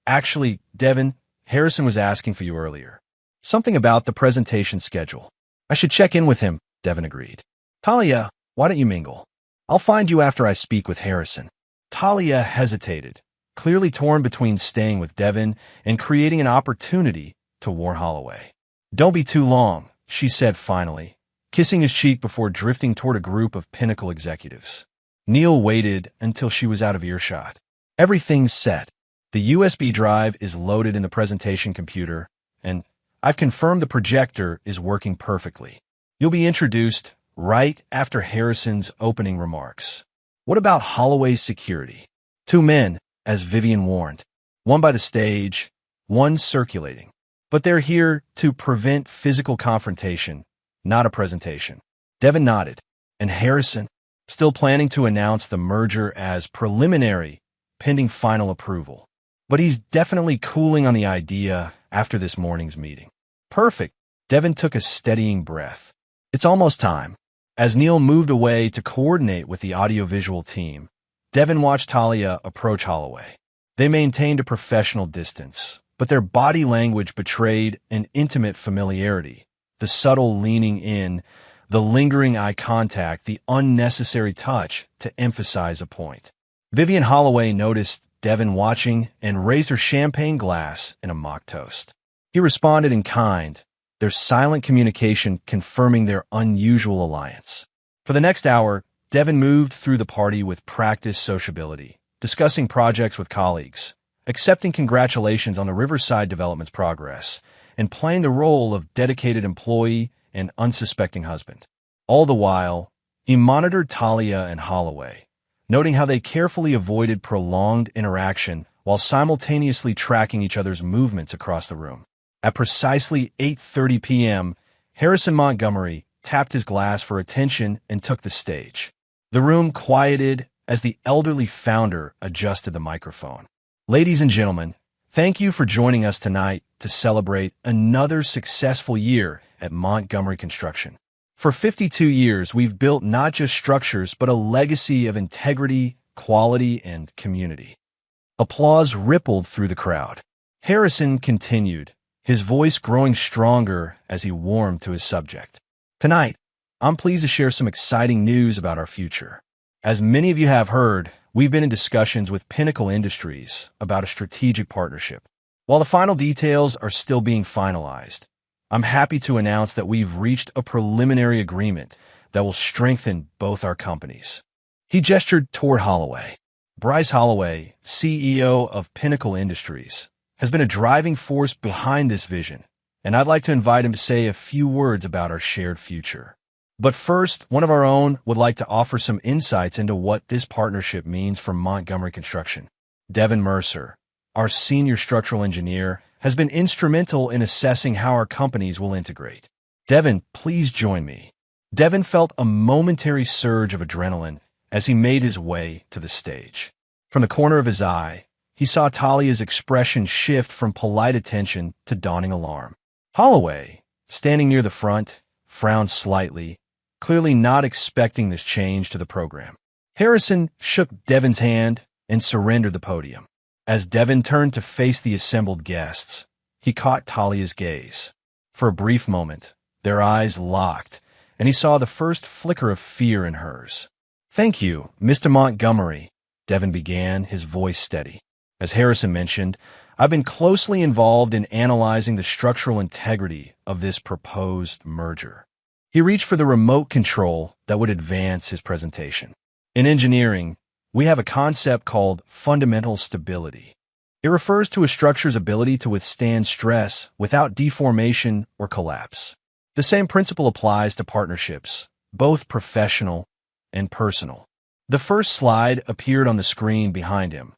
"Actually, Devin, Harrison was asking for you earlier. Something about the presentation schedule." "I should check in with him," Devin agreed. "Talia, why don't you mingle? I'll find you after I speak with Harrison." Talia hesitated, clearly torn between staying with Devin and creating an opportunity to warn Holloway. "Don't be too long," she said finally, kissing his cheek before drifting toward a group of Pinnacle executives. Neil waited until she was out of earshot. "Everything's set. The USB drive is loaded in the presentation computer, and I've confirmed the projector is working perfectly. You'll be introduced right after Harrison's opening remarks." "What about Holloway's security?" "2 men, as Vivian warned. One by the stage, one circulating." but they're here to prevent physical confrontation, not a presentation. Devin nodded, and Harrison, still planning to announce the merger as preliminary, pending final approval. But he's definitely cooling on the idea after this morning's meeting. Perfect. Devin took a steadying breath. It's almost time. As Neil moved away to coordinate with the audiovisual team, Devin watched Talia approach Holloway. They maintained a professional distance, but their body language betrayed an intimate familiarity. The subtle leaning in, the lingering eye contact, the unnecessary touch to emphasize a point. Vivian Holloway noticed Devin watching and raised her champagne glass in a mock toast. He responded in kind, their silent communication confirming their unusual alliance. For the next hour, Devin moved through the party with practiced sociability, discussing projects with colleagues, accepting congratulations on the Riverside development's progress, and playing the role of dedicated employee and unsuspecting husband. All the while, he monitored Talia and Holloway, noting how they carefully avoided prolonged interaction while simultaneously tracking each other's movements across the room. At precisely 8:30 p.m., Harrison Montgomery tapped his glass for attention and took the stage. The room quieted as the elderly founder adjusted the microphone. Ladies and gentlemen, thank you for joining us tonight to celebrate another successful year at Montgomery Construction. For 52 years, we've built not just structures, but a legacy of integrity, quality, and community. Applause rippled through the crowd. Harrison continued, his voice growing stronger as he warmed to his subject. Tonight, I'm pleased to share some exciting news about our future. As many of you have heard, we've been in discussions with Pinnacle Industries about a strategic partnership. While the final details are still being finalized, I'm happy to announce that we've reached a preliminary agreement that will strengthen both our companies. He gestured toward Holloway. Bryce Holloway, CEO of Pinnacle Industries, has been a driving force behind this vision, and I'd like to invite him to say a few words about our shared future. But first, one of our own would like to offer some insights into what this partnership means for Montgomery Construction. Devin Mercer, our senior structural engineer, has been instrumental in assessing how our companies will integrate. Devin, please join me. Devin felt a momentary surge of adrenaline as he made his way to the stage. From the corner of his eye, he saw Talia's expression shift from polite attention to dawning alarm. Holloway, standing near the front, frowned slightly, clearly not expecting this change to the program. Harrison shook Devin's hand and surrendered the podium. As Devin turned to face the assembled guests, he caught Talia's gaze. For a brief moment, their eyes locked, and he saw the first flicker of fear in hers. "Thank you, Mr. Montgomery," Devin began, his voice steady. As Harrison mentioned, I've been closely involved in analyzing the structural integrity of this proposed merger. He reached for the remote control that would advance his presentation. In engineering, we have a concept called fundamental stability. It refers to a structure's ability to withstand stress without deformation or collapse. The same principle applies to partnerships, both professional and personal. The first slide appeared on the screen behind him,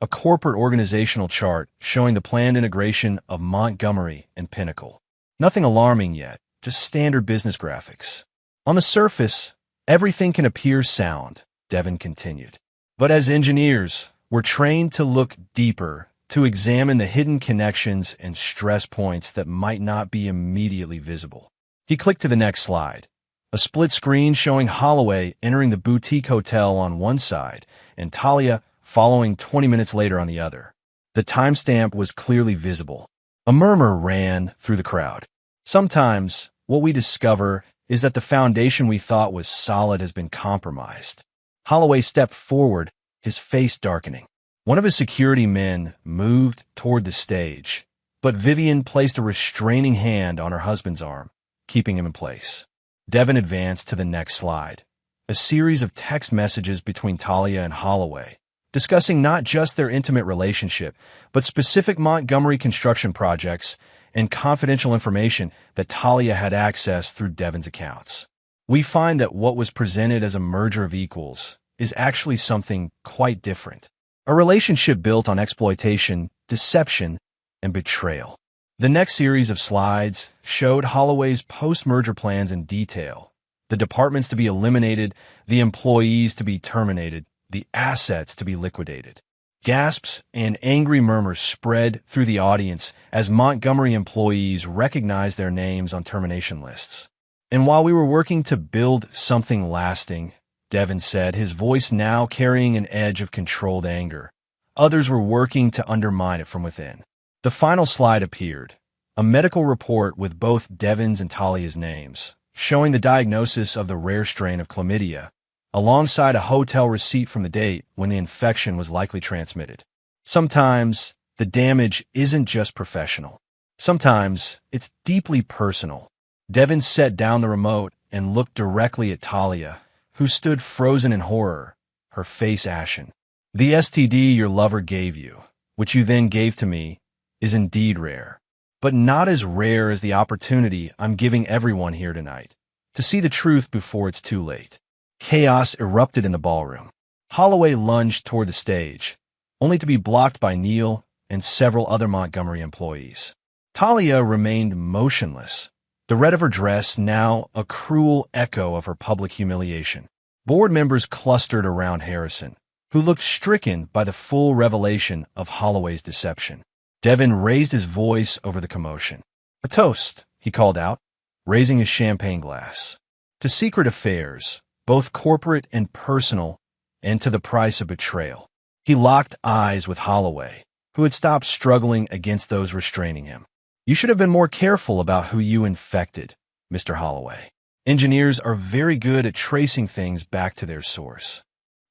a corporate organizational chart showing the planned integration of Montgomery and Pinnacle. Nothing alarming yet, just standard business graphics. On the surface, everything can appear sound, Devin continued. But as engineers, we're trained to look deeper, to examine the hidden connections and stress points that might not be immediately visible. He clicked to the next slide, a split screen showing Holloway entering the boutique hotel on one side and Talia following 20 minutes later on the other. The timestamp was clearly visible. A murmur ran through the crowd. Sometimes, what we discover is that the foundation we thought was solid has been compromised. Holloway stepped forward, his face darkening. One of his security men moved toward the stage, but Vivian placed a restraining hand on her husband's arm, keeping him in place. Devin advanced to the next slide, a series of text messages between Talia and Holloway, discussing not just their intimate relationship, but specific Montgomery construction projects and confidential information that Talia had accessed through Devin's accounts. We find that what was presented as a merger of equals is actually something quite different. A relationship built on exploitation, deception, and betrayal. The next series of slides showed Holloway's post-merger plans in detail. The departments to be eliminated, the employees to be terminated, the assets to be liquidated. Gasps and angry murmurs spread through the audience as Montgomery employees recognized their names on termination lists. And while we were working to build something lasting, Devin said, his voice now carrying an edge of controlled anger, others were working to undermine it from within. The final slide appeared, a medical report with both Devin's and Talia's names, showing the diagnosis of the rare strain of chlamydia, alongside a hotel receipt from the date when the infection was likely transmitted. Sometimes, the damage isn't just professional. Sometimes, it's deeply personal. Devin set down the remote and looked directly at Talia, who stood frozen in horror, her face ashen. The STD your lover gave you, which you then gave to me, is indeed rare. But not as rare as the opportunity I'm giving everyone here tonight, to see the truth before it's too late. Chaos erupted in the ballroom. Holloway lunged toward the stage, only to be blocked by Neil and several other Montgomery employees. Talia remained motionless, the red of her dress now a cruel echo of her public humiliation. Board members clustered around Harrison, who looked stricken by the full revelation of Holloway's deception. Devin raised his voice over the commotion. "A toast," he called out, raising his champagne glass. "To secret affairs, both corporate and personal, and to the price of betrayal." He locked eyes with Holloway, who had stopped struggling against those restraining him. "You should have been more careful about who you infected, Mr. Holloway. Engineers are very good at tracing things back to their source."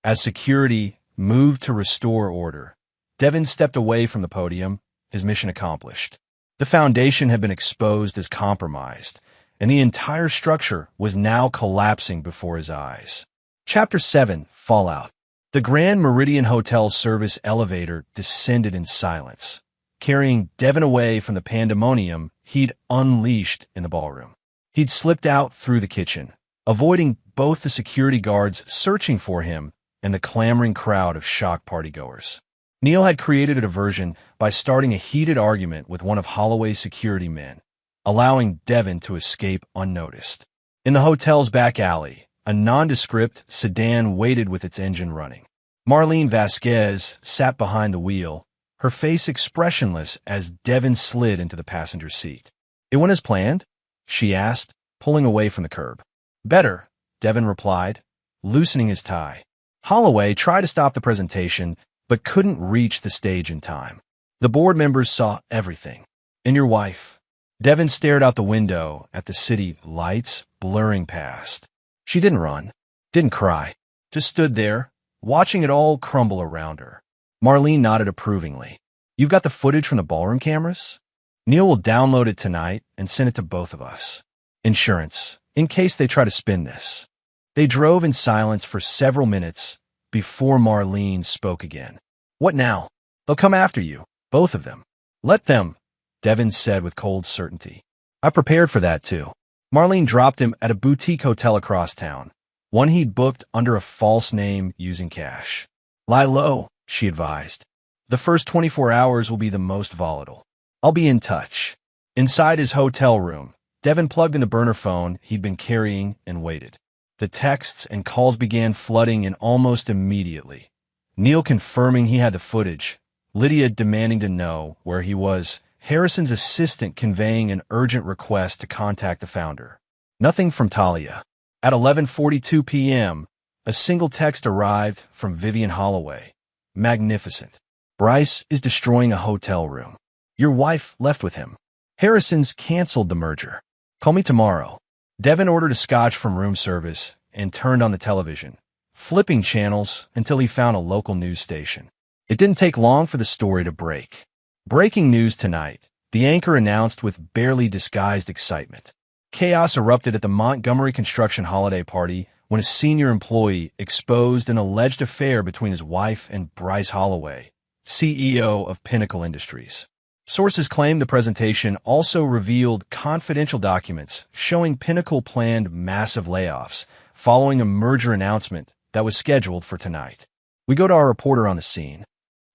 As security moved to restore order, Devin stepped away from the podium, his mission accomplished. The foundation had been exposed as compromised, and the entire structure was now collapsing before his eyes. Chapter 7, Fallout. The Grand Meridian Hotel service elevator descended in silence, carrying Devin away from the pandemonium he'd unleashed in the ballroom. He'd slipped out through the kitchen, avoiding both the security guards searching for him and the clamoring crowd of shocked partygoers. Neil had created a diversion by starting a heated argument with one of Holloway's security men, allowing Devin to escape unnoticed. In the hotel's back alley, a nondescript sedan waited with its engine running. Marlene Vasquez sat behind the wheel, her face expressionless as Devin slid into the passenger seat. "It went as planned?" she asked, pulling away from the curb. "Better," Devin replied, loosening his tie. Holloway tried to stop the presentation, but couldn't reach the stage in time. The board members saw everything. "And your wife?" Devin stared out the window at the city lights blurring past. She didn't run, didn't cry, just stood there, watching it all crumble around her. Marlene nodded approvingly. "You've got the footage from the ballroom cameras? Neil will download it tonight and send it to both of us. Insurance, in case they try to spin this." They drove in silence for several minutes before Marlene spoke again. "What now? They'll come after you, both of them." "Let them," Devin said with cold certainty. "I prepared for that, too." Marlene dropped him at a boutique hotel across town, one he'd booked under a false name using cash. "Lie low," she advised. "The first 24 hours will be the most volatile. I'll be in touch." Inside his hotel room, Devin plugged in the burner phone he'd been carrying and waited. The texts and calls began flooding in almost immediately. Neil confirming he had the footage, Lydia demanding to know where he was, Harrison's assistant conveying an urgent request to contact the founder. Nothing from Talia. At 11:42 p.m., a single text arrived from Vivian Holloway. "Magnificent. Bryce is destroying a hotel room. Your wife left with him. Harrison's canceled the merger. Call me tomorrow." Devin ordered a scotch from room service and turned on the television, flipping channels until he found a local news station. It didn't take long for the story to break. "Breaking news tonight," the anchor announced with barely disguised excitement. Chaos erupted at the Montgomery construction holiday party when a senior employee exposed an alleged affair between his wife and Bryce Holloway, CEO of Pinnacle Industries. Sources claim the presentation also revealed confidential documents showing Pinnacle planned massive layoffs following a merger announcement that was scheduled for tonight. We go to our reporter on the scene.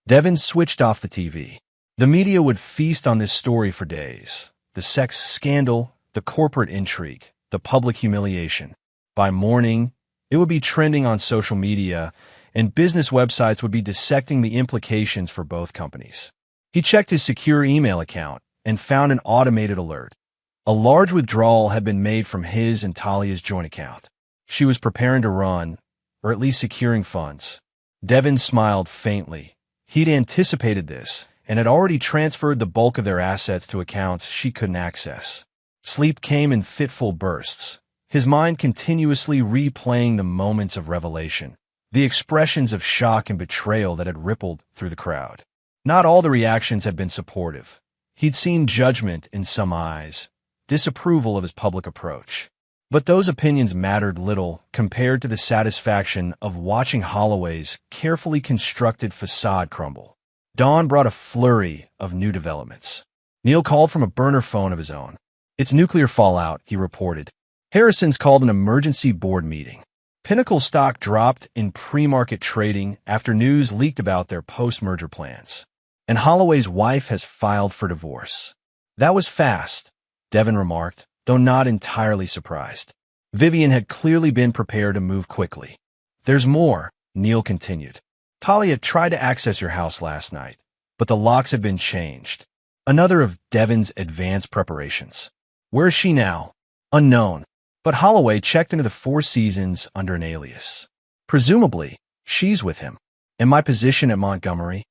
Devin switched off the TV. The media would feast on this story for days. The sex scandal, the corporate intrigue, the public humiliation. By morning, it would be trending on social media, and business websites would be dissecting the implications for both companies. He checked his secure email account and found an automated alert. A large withdrawal had been made from his and Talia's joint account. She was preparing to run, or at least securing funds. Devin smiled faintly. He'd anticipated this and had already transferred the bulk of their assets to accounts she couldn't access. Sleep came in fitful bursts, his mind continuously replaying the moments of revelation, the expressions of shock and betrayal that had rippled through the crowd. Not all the reactions had been supportive. He'd seen judgment in some eyes, disapproval of his public approach. But those opinions mattered little compared to the satisfaction of watching Holloway's carefully constructed facade crumble. Dawn brought a flurry of new developments. Neil called from a burner phone of his own. "It's nuclear fallout," he reported. "Harrison's called an emergency board meeting." Pinnacle stock dropped in pre-market trading after news leaked about their post-merger plans. And Holloway's wife has filed for divorce. "That was fast," Devin remarked, though not entirely surprised. Vivian had clearly been prepared to move quickly. "There's more," Neil continued. "Talia tried to access your house last night, but the locks have been changed." Another of Devin's advanced preparations. "Where is she now?" "Unknown. But Holloway checked into the Four Seasons under an alias. Presumably, she's with him." "And my position at Montgomery?"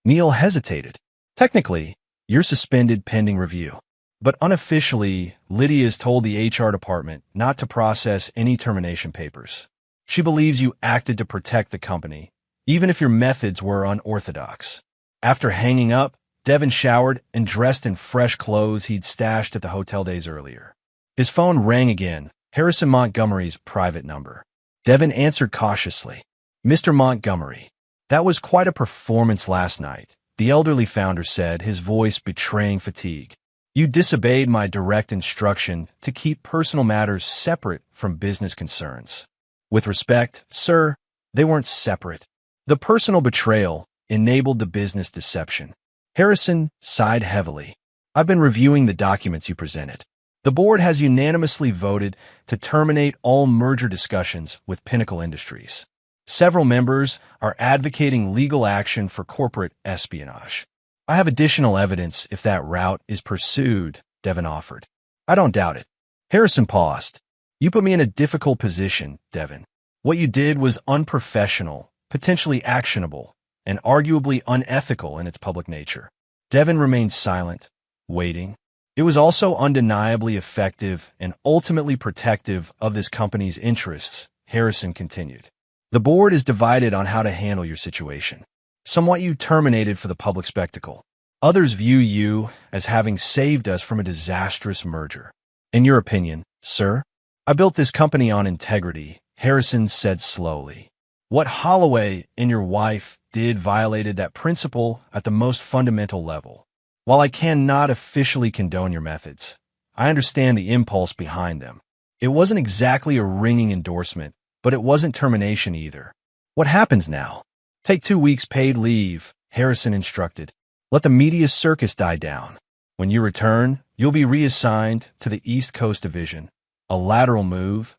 Neil hesitated. "Technically, you're suspended pending review. But unofficially, Lydia's told the HR department not to process any termination papers. She believes you acted to protect the company, even if your methods were unorthodox." After hanging up, Devin showered and dressed in fresh clothes he'd stashed at the hotel days earlier. His phone rang again, Harrison Montgomery's private number. Devin answered cautiously. "Mr. Montgomery, that was quite a performance last night," the elderly founder said, his voice betraying fatigue. "You disobeyed my direct instruction to keep personal matters separate from business concerns." "With respect, sir, they weren't separate. The personal betrayal enabled the business deception." Harrison sighed heavily. "I've been reviewing the documents you presented. The board has unanimously voted to terminate all merger discussions with Pinnacle Industries. Several members are advocating legal action for corporate espionage. I have additional evidence if that route is pursued," Devin offered. "I don't doubt it." Harrison paused. "You put me in a difficult position, Devin. What you did was unprofessional, potentially actionable, and arguably unethical in its public nature." Devin remained silent, waiting. "It was also undeniably effective and ultimately protective of this company's interests," Harrison continued. "The board is divided on how to handle your situation. Some want you terminated for the public spectacle. Others view you as having saved us from a disastrous merger. In your opinion, sir?" "I built this company on integrity," Harrison said slowly. "What Holloway and your wife did violated that principle at the most fundamental level. While I cannot officially condone your methods, I understand the impulse behind them. It wasn't exactly a ringing endorsement, but it wasn't termination either. What happens now?" "Take 2 weeks paid leave," Harrison instructed. "Let the media circus die down. When you return, you'll be reassigned to the East Coast Division. A lateral move,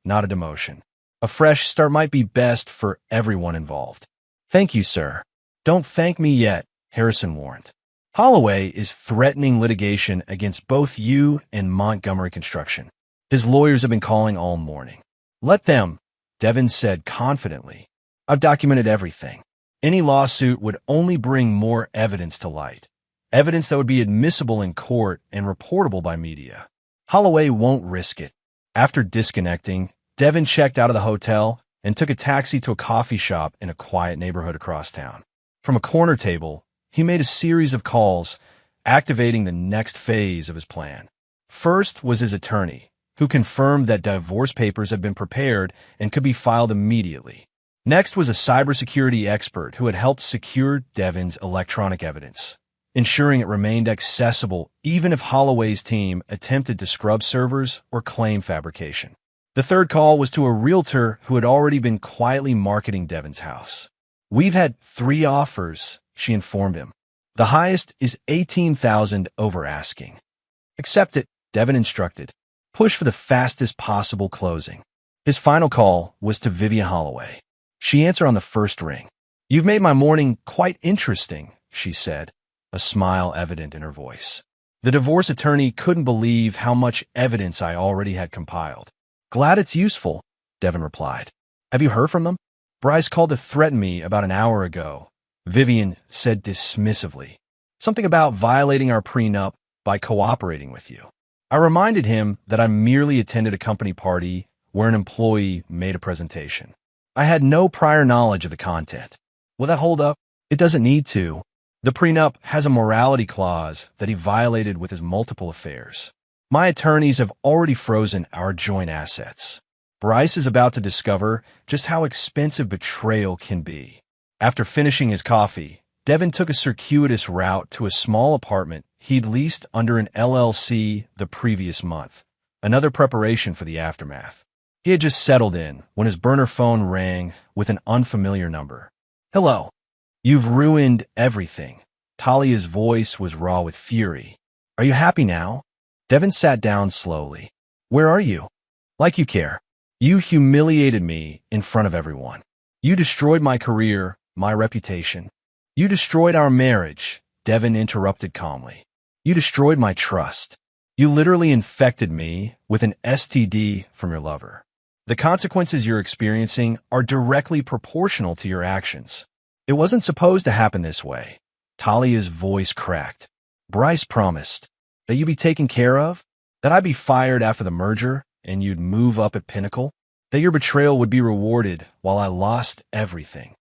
not a demotion. A fresh start might be best for everyone involved." "Thank you, sir." "Don't thank me yet," Harrison warned. "Holloway is threatening litigation against both you and Montgomery Construction. His lawyers have been calling all morning." "Let them," Devin said confidently. "I've documented everything. Any lawsuit would only bring more evidence to light, evidence that would be admissible in court and reportable by media. Holloway won't risk it." After disconnecting, Devin checked out of the hotel and took a taxi to a coffee shop in a quiet neighborhood across town. From a corner table, he made a series of calls, activating the next phase of his plan. First was his attorney, who confirmed that divorce papers had been prepared and could be filed immediately. Next was a cybersecurity expert who had helped secure Devin's electronic evidence, ensuring it remained accessible even if Holloway's team attempted to scrub servers or claim fabrication. The third call was to a realtor who had already been quietly marketing Devin's house. "We've had 3 offers," she informed him. The highest is 18,000 over asking. Accept it, Devin instructed. Push for the fastest possible closing. His final call was to Vivian Holloway. She answered on the first ring. You've made my morning quite interesting, she said, a smile evident in her voice. The divorce attorney couldn't believe how much evidence I already had compiled. Glad it's useful, Devin replied. Have you heard from them? Bryce called to threaten me about an hour ago, Vivian said dismissively. Something about violating our prenup by cooperating with you. I reminded him that I merely attended a company party where an employee made a presentation. I had no prior knowledge of the content. Will that hold up? It doesn't need to. The prenup has a morality clause that he violated with his multiple affairs. My attorneys have already frozen our joint assets. Bryce is about to discover just how expensive betrayal can be. After finishing his coffee, Devin took a circuitous route to a small apartment he'd leased under an LLC the previous month, another preparation for the aftermath. He had just settled in when his burner phone rang with an unfamiliar number. Hello. You've ruined everything. Talia's voice was raw with fury. Are you happy now? Devin sat down slowly. Where are you? Like you care. You humiliated me in front of everyone. You destroyed my career, my reputation. You destroyed our marriage, Devin interrupted calmly. You destroyed my trust. You literally infected me with an STD from your lover. The consequences you're experiencing are directly proportional to your actions. It wasn't supposed to happen this way. Talia's voice cracked. Bryce promised that you'd be taken care of, that I'd be fired after the merger and you'd move up at Pinnacle, that your betrayal would be rewarded while I lost everything.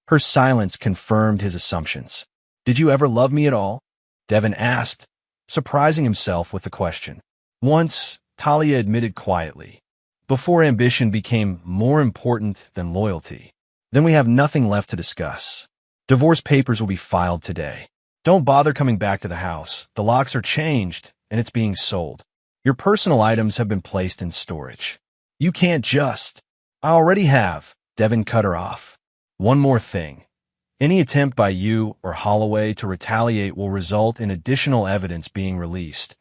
Her silence confirmed his assumptions. Did you ever love me at all? Devin asked, surprising himself with the question. Once, Talia admitted quietly, before ambition became more important than loyalty. Then we have nothing left to discuss. Divorce papers will be filed today. Don't bother coming back to the house. The locks are changed, and it's being sold. Your personal items have been placed in storage. You can't just. I already have. Devin cut her off. One more thing. Any attempt by you or Holloway to retaliate will result in additional evidence being released.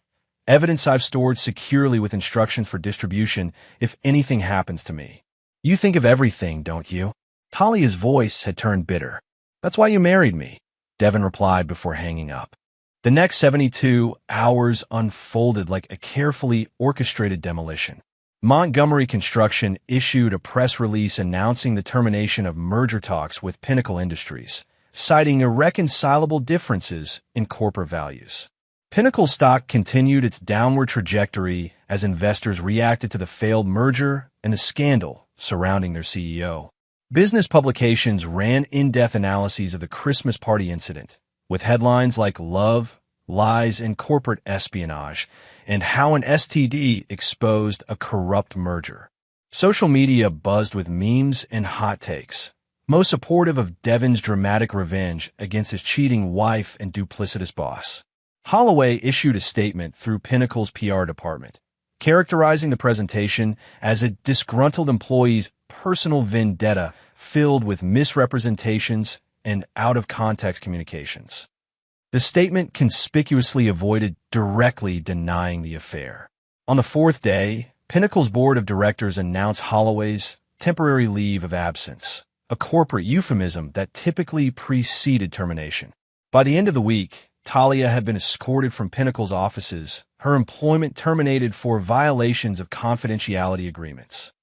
Evidence I've stored securely with instructions for distribution if anything happens to me. You think of everything, don't you? Talia's voice had turned bitter. That's why you married me, Devin replied before hanging up. The next 72 hours unfolded like a carefully orchestrated demolition. Montgomery Construction issued a press release announcing the termination of merger talks with Pinnacle Industries, citing irreconcilable differences in corporate values. Pinnacle stock continued its downward trajectory as investors reacted to the failed merger and the scandal surrounding their CEO. Business publications ran in-depth analyses of the Christmas party incident, with headlines like Love, Lies, and Corporate Espionage, and How an STD Exposed a Corrupt Merger. Social media buzzed with memes and hot takes, most supportive of Devin's dramatic revenge against his cheating wife and duplicitous boss. Holloway issued a statement through Pinnacle's PR department, characterizing the presentation as a disgruntled employee's personal vendetta filled with misrepresentations and out-of-context communications. The statement conspicuously avoided directly denying the affair. On the fourth day, Pinnacle's board of directors announced Holloway's temporary leave of absence, a corporate euphemism that typically preceded termination. By the end of the week, Talia had been escorted from Pinnacle's offices, her employment terminated for violations of confidentiality agreements.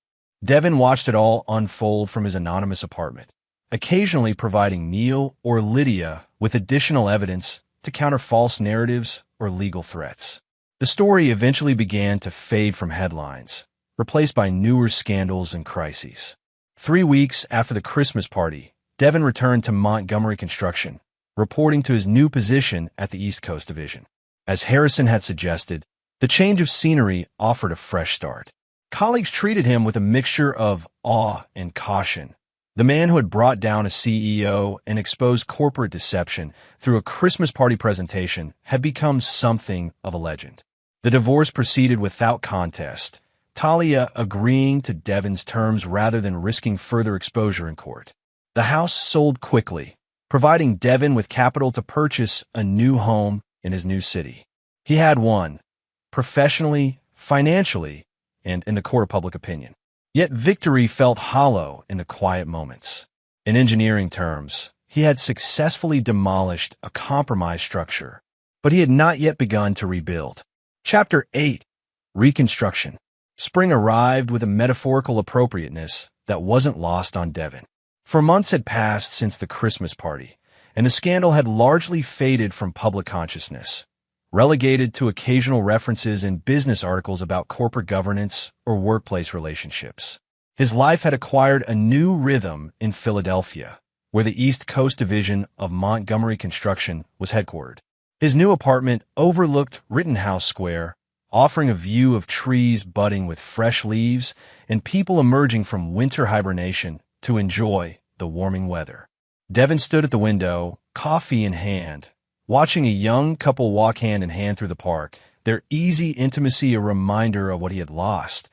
Devin watched it all unfold from his anonymous apartment, occasionally providing Neil or Lydia with additional evidence to counter false narratives or legal threats. The story eventually began to fade from headlines, replaced by newer scandals and crises. 3 weeks after the Christmas party, Devin returned to Montgomery Construction, reporting to his new position at the East Coast Division. As Harrison had suggested, the change of scenery offered a fresh start. Colleagues treated him with a mixture of awe and caution. The man who had brought down a CEO and exposed corporate deception through a Christmas party presentation had become something of a legend. The divorce proceeded without contest, Talia agreeing to Devin's terms rather than risking further exposure in court. The house sold quickly, providing Devin with capital to purchase a new home in his new city. He had won, professionally, financially, and in the court of public opinion. Yet victory felt hollow in the quiet moments. In engineering terms, he had successfully demolished a compromise structure, but he had not yet begun to rebuild. Chapter 8. Reconstruction. Spring arrived with a metaphorical appropriateness that wasn't lost on Devin. For months had passed since the Christmas party, and the scandal had largely faded from public consciousness, relegated to occasional references in business articles about corporate governance or workplace relationships. His life had acquired a new rhythm in Philadelphia, where the East Coast division of Montgomery Construction was headquartered. His new apartment overlooked Rittenhouse Square, offering a view of trees budding with fresh leaves and people emerging from winter hibernation to enjoy the warming weather. Devin stood at the window, coffee in hand, watching a young couple walk hand in hand through the park, their easy intimacy a reminder of what he had lost,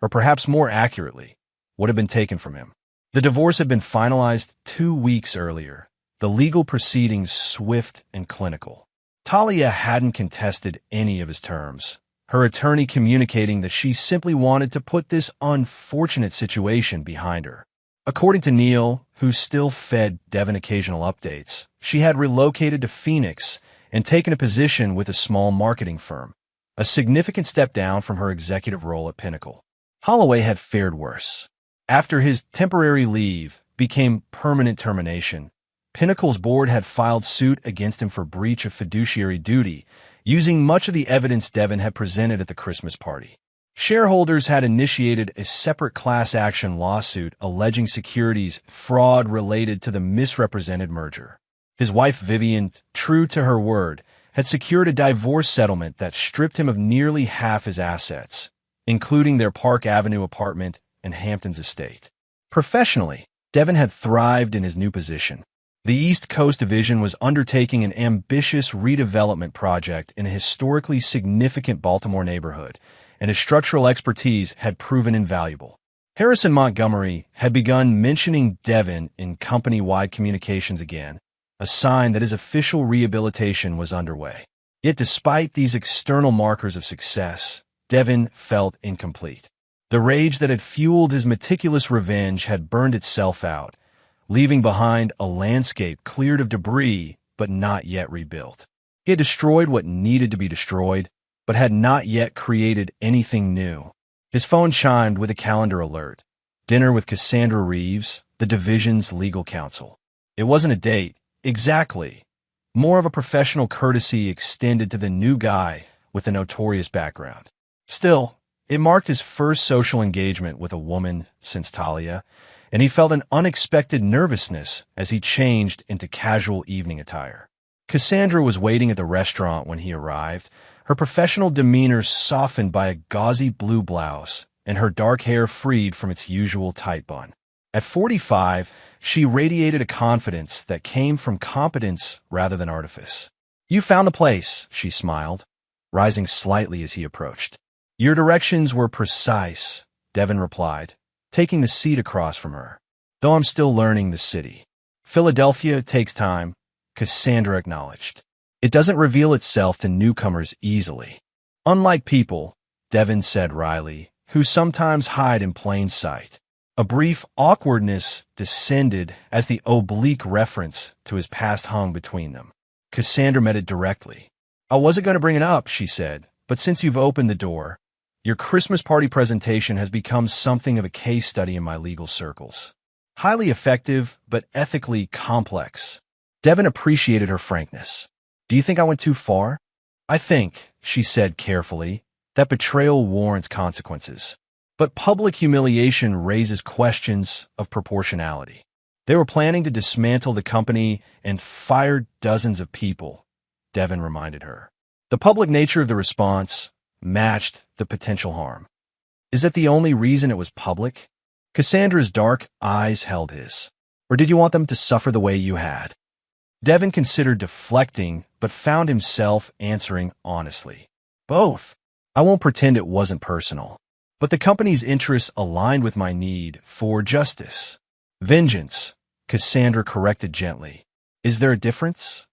or perhaps more accurately, what had been taken from him. The divorce had been finalized 2 weeks earlier, the legal proceedings swift and clinical. Talia hadn't contested any of his terms, her attorney communicating that she simply wanted to put this unfortunate situation behind her. According to Neil, who still fed Devin occasional updates, she had relocated to Phoenix and taken a position with a small marketing firm, a significant step down from her executive role at Pinnacle. Holloway had fared worse. After his temporary leave became permanent termination, Pinnacle's board had filed suit against him for breach of fiduciary duty, using much of the evidence Devin had presented at the Christmas party. Shareholders had initiated a separate class action lawsuit alleging securities fraud related to the misrepresented merger. His wife Vivian, true to her word, had secured a divorce settlement that stripped him of nearly half his assets, including their Park Avenue apartment and Hamptons estate. Professionally, Devin had thrived in his new position. The East Coast Division was undertaking an ambitious redevelopment project in a historically significant Baltimore neighborhood, and his structural expertise had proven invaluable. Harrison Montgomery had begun mentioning Devin in company-wide communications again, a sign that his official rehabilitation was underway. Yet despite these external markers of success, Devin felt incomplete. The rage that had fueled his meticulous revenge had burned itself out, leaving behind a landscape cleared of debris but not yet rebuilt. He had destroyed what needed to be destroyed, but had not yet created anything new. His phone chimed with a calendar alert. Dinner with Cassandra Reeves, the division's legal counsel. It wasn't a date, exactly. More of a professional courtesy extended to the new guy with a notorious background. Still, it marked his first social engagement with a woman since Talia, and he felt an unexpected nervousness as he changed into casual evening attire. Cassandra was waiting at the restaurant when he arrived, her professional demeanor softened by a gauzy blue blouse and her dark hair freed from its usual tight bun. At 45, she radiated a confidence that came from competence rather than artifice. "You found the place," she smiled, rising slightly as he approached. "Your directions were precise," Devin replied, taking the seat across from her. "Though I'm still learning the city. Philadelphia takes time," Cassandra acknowledged. "It doesn't reveal itself to newcomers easily. Unlike people," Devin said wryly, "who sometimes hide in plain sight." A brief awkwardness descended as the oblique reference to his past hung between them. Cassandra met it directly. "I wasn't going to bring it up," she said, "but since you've opened the door, your Christmas party presentation has become something of a case study in my legal circles. Highly effective, but ethically complex." Devin appreciated her frankness. "Do you think I went too far?" "I think," she said carefully, "that betrayal warrants consequences. But public humiliation raises questions of proportionality. They were planning to dismantle the company and fire dozens of people," Devin reminded her. The public nature of the response matched the potential harm. "Is that the only reason it was public?" Cassandra's dark eyes held his. "Or did you want them to suffer the way you had?" Devin considered deflecting, but found himself answering honestly. "Both. I won't pretend it wasn't personal. But the company's interests aligned with my need for justice." "Vengeance," Cassandra corrected gently. Is there a difference?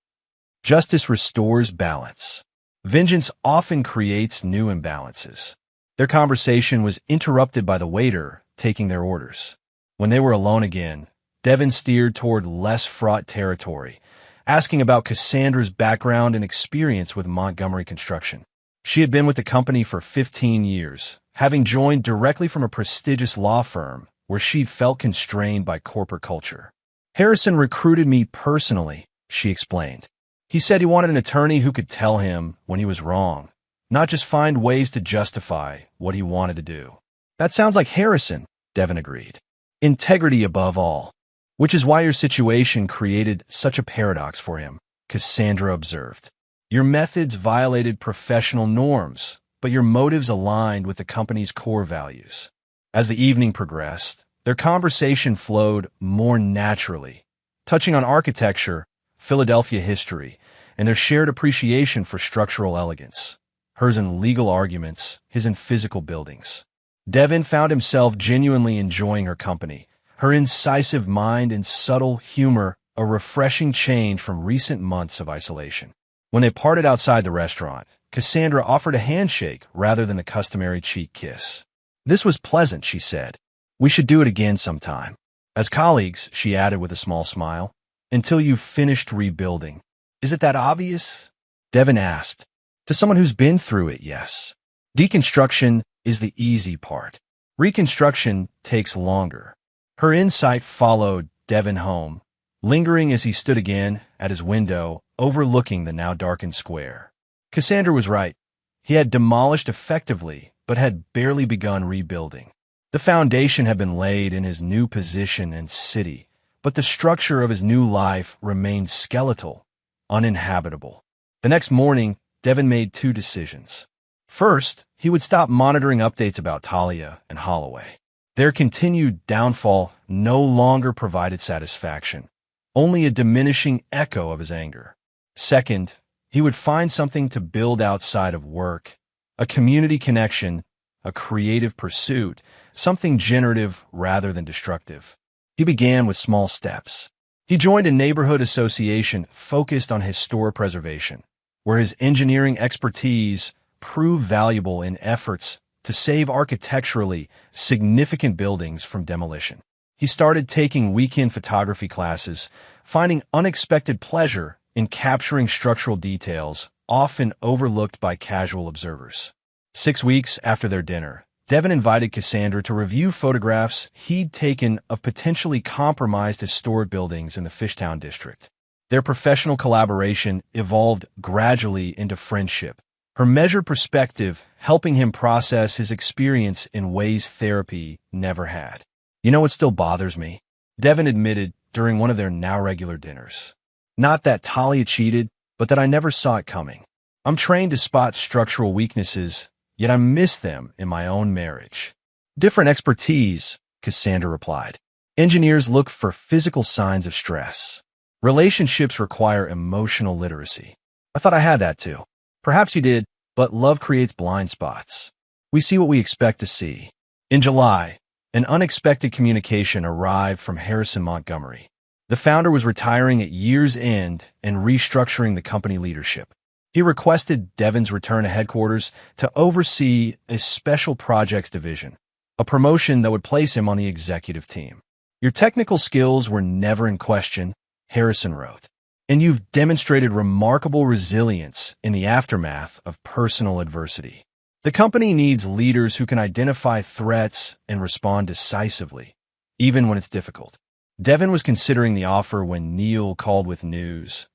Justice restores balance. Vengeance often creates new imbalances. Their conversation was interrupted by the waiter taking their orders. When they were alone again, Devin steered toward less fraught territory, asking about Cassandra's background and experience with Montgomery Construction. She had been with the company for 15 years, having joined directly from a prestigious law firm where she'd felt constrained by corporate culture. Harrison recruited me personally, she explained. He said he wanted an attorney who could tell him when he was wrong, not just find ways to justify what he wanted to do. That sounds like Harrison, Devin agreed. Integrity above all. Which is why your situation created such a paradox for him, Cassandra observed. Your methods violated professional norms, but your motives aligned with the company's core values. As the evening progressed, their conversation flowed more naturally, touching on architecture, Philadelphia history, and their shared appreciation for structural elegance. Hers in legal arguments, his in physical buildings. Devin found himself genuinely enjoying her company, her incisive mind and subtle humor a refreshing change from recent months of isolation. When they parted outside the restaurant, Cassandra offered a handshake rather than the customary cheek kiss. This was pleasant, she said. We should do it again sometime. As colleagues, she added with a small smile, until you've finished rebuilding. Is it that obvious? Devin asked. To someone who's been through it, yes. Deconstruction is the easy part. Reconstruction takes longer. Her insight followed Devin home, lingering as he stood again at his window, overlooking the now darkened square. Cassandra was right. He had demolished effectively, but had barely begun rebuilding. The foundation had been laid in his new position and city, but the structure of his new life remained skeletal, uninhabitable. The next morning, Devin made two decisions. First, he would stop monitoring updates about Talia and Holloway. Their continued downfall no longer provided satisfaction, only a diminishing echo of his anger. Second, he would find something to build outside of work, a community connection, a creative pursuit, something generative rather than destructive. He began with small steps. He joined a neighborhood association focused on historic preservation, where his engineering expertise proved valuable in efforts to save architecturally significant buildings from demolition. He started taking weekend photography classes, finding unexpected pleasure in capturing structural details often overlooked by casual observers. 6 weeks after their dinner, Devin invited Cassandra to review photographs he'd taken of potentially compromised historic buildings in the Fishtown district. Their professional collaboration evolved gradually into friendship, her measured perspective helping him process his experience in ways therapy never had. You know what still bothers me? Devin admitted during one of their now regular dinners. Not that Talia cheated, but that I never saw it coming. I'm trained to spot structural weaknesses, yet I miss them in my own marriage. Different expertise, Cassandra replied. Engineers look for physical signs of stress. Relationships require emotional literacy. I thought I had that too. Perhaps you did, but love creates blind spots. We see what we expect to see. In July, an unexpected communication arrived from Harrison Montgomery. The founder was retiring at year's end and restructuring the company leadership. He requested Devin's return to headquarters to oversee a special projects division, a promotion that would place him on the executive team. Your technical skills were never in question, Harrison wrote, and you've demonstrated remarkable resilience in the aftermath of personal adversity. The company needs leaders who can identify threats and respond decisively, even when it's difficult. Devin was considering the offer when Neil called with news.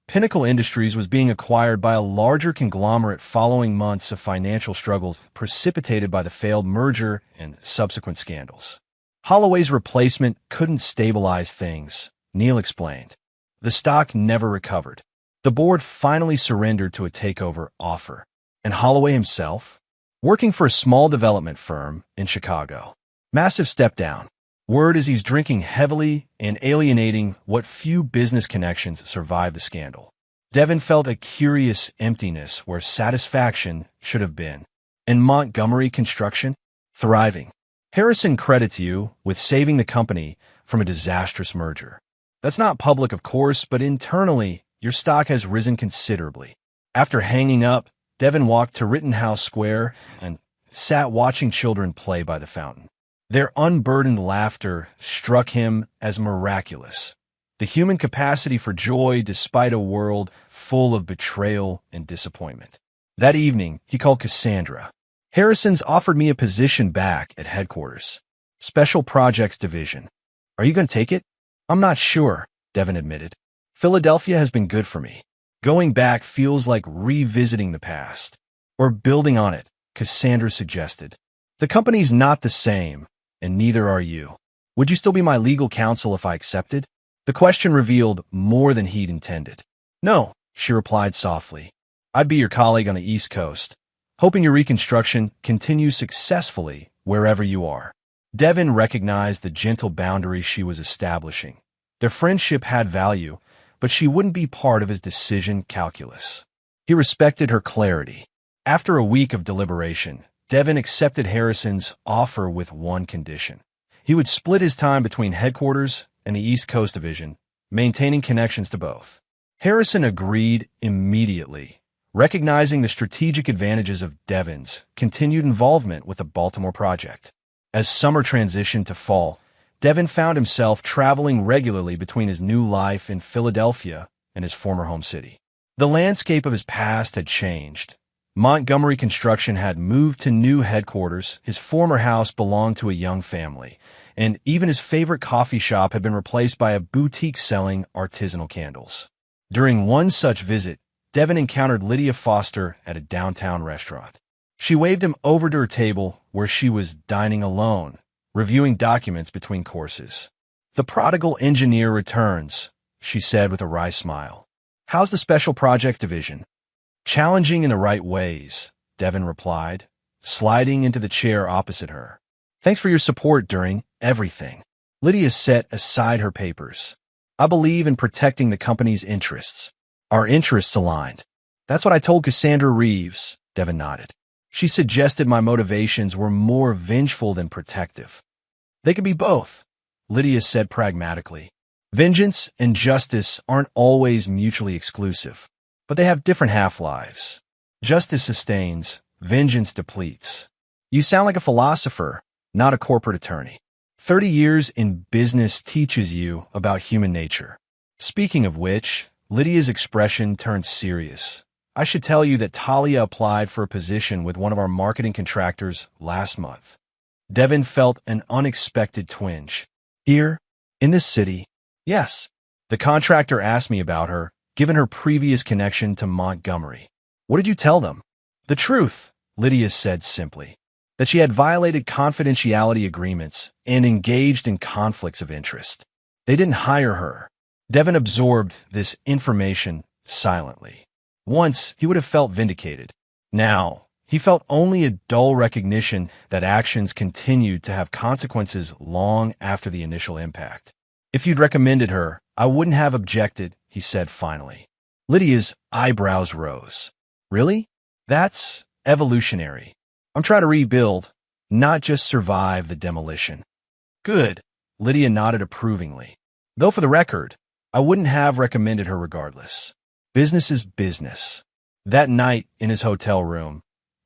Pinnacle Industries was being acquired by a larger conglomerate following months of financial struggles precipitated by the failed merger and subsequent scandals. Holloway's replacement couldn't stabilize things, Neil explained. The stock never recovered. The board finally surrendered to a takeover offer. And Holloway himself? Working for a small development firm in Chicago. Massive step down. Word is he's drinking heavily and alienating what few business connections survived the scandal. Devin felt a curious emptiness where satisfaction should have been. And Montgomery Construction? Thriving. Harrison credits you with saving the company from a disastrous merger. That's not public, of course, but internally, your stock has risen considerably. After hanging up, Devin walked to Rittenhouse Square and sat watching children play by the fountain. Their unburdened laughter struck him as miraculous. The human capacity for joy despite a world full of betrayal and disappointment. That evening, he called Cassandra. Harrison's offered me a position back at headquarters. Special Projects Division. Are you going to take it? I'm not sure, Devin admitted. Philadelphia has been good for me. Going back feels like revisiting the past. Or building on it, Cassandra suggested. The company's not the same, and neither are you. Would you still be my legal counsel if I accepted? The question revealed more than he'd intended. No, she replied softly. I'd be your colleague on the East Coast, hoping your reconstruction continues successfully wherever you are. Devin recognized the gentle boundary she was establishing. Their friendship had value, but she wouldn't be part of his decision calculus. He respected her clarity. After a week of deliberation, Devin accepted Harrison's offer with one condition. He would split his time between headquarters and the East Coast Division, maintaining connections to both. Harrison agreed immediately, recognizing the strategic advantages of Devin's continued involvement with the Baltimore project. As summer transitioned to fall, Devin found himself traveling regularly between his new life in Philadelphia and his former home city. The landscape of his past had changed. Montgomery Construction had moved to new headquarters, his former house belonged to a young family, and even his favorite coffee shop had been replaced by a boutique selling artisanal candles. During one such visit, Devin encountered Lydia Foster at a downtown restaurant. She waved him over to her table where she was dining alone, reviewing documents between courses. The prodigal engineer returns, she said with a wry smile. How's the Special Projects Division? Challenging in the right ways, Devin replied, sliding into the chair opposite her. Thanks for your support during everything. Lydia set aside her papers. I believe in protecting the company's interests. Our interests aligned. That's what I told Cassandra Reeves, Devin nodded. She suggested my motivations were more vengeful than protective. They could be both, Lydia said pragmatically. Vengeance and justice aren't always mutually exclusive, but they have different half-lives. Justice sustains, vengeance depletes. You sound like a philosopher, not a corporate attorney. 30 years in business teaches you about human nature. Speaking of which, Lydia's expression turned serious. I should tell you that Talia applied for a position with one of our marketing contractors last month. Devin felt an unexpected twinge. Here? In this city? Yes. The contractor asked me about her, given her previous connection to Montgomery. What did you tell them? The truth, Lydia said simply. That she had violated confidentiality agreements and engaged in conflicts of interest. They didn't hire her. Devin absorbed this information silently. Once, he would have felt vindicated. Now, he felt only a dull recognition that actions continued to have consequences long after the initial impact. If you'd recommended her, I wouldn't have objected, he said finally. Lydia's eyebrows rose. Really? That's evolutionary. I'm trying to rebuild, not just survive the demolition. Good, Lydia nodded approvingly. Though for the record, I wouldn't have recommended her regardless. Business is business. That night in his hotel room,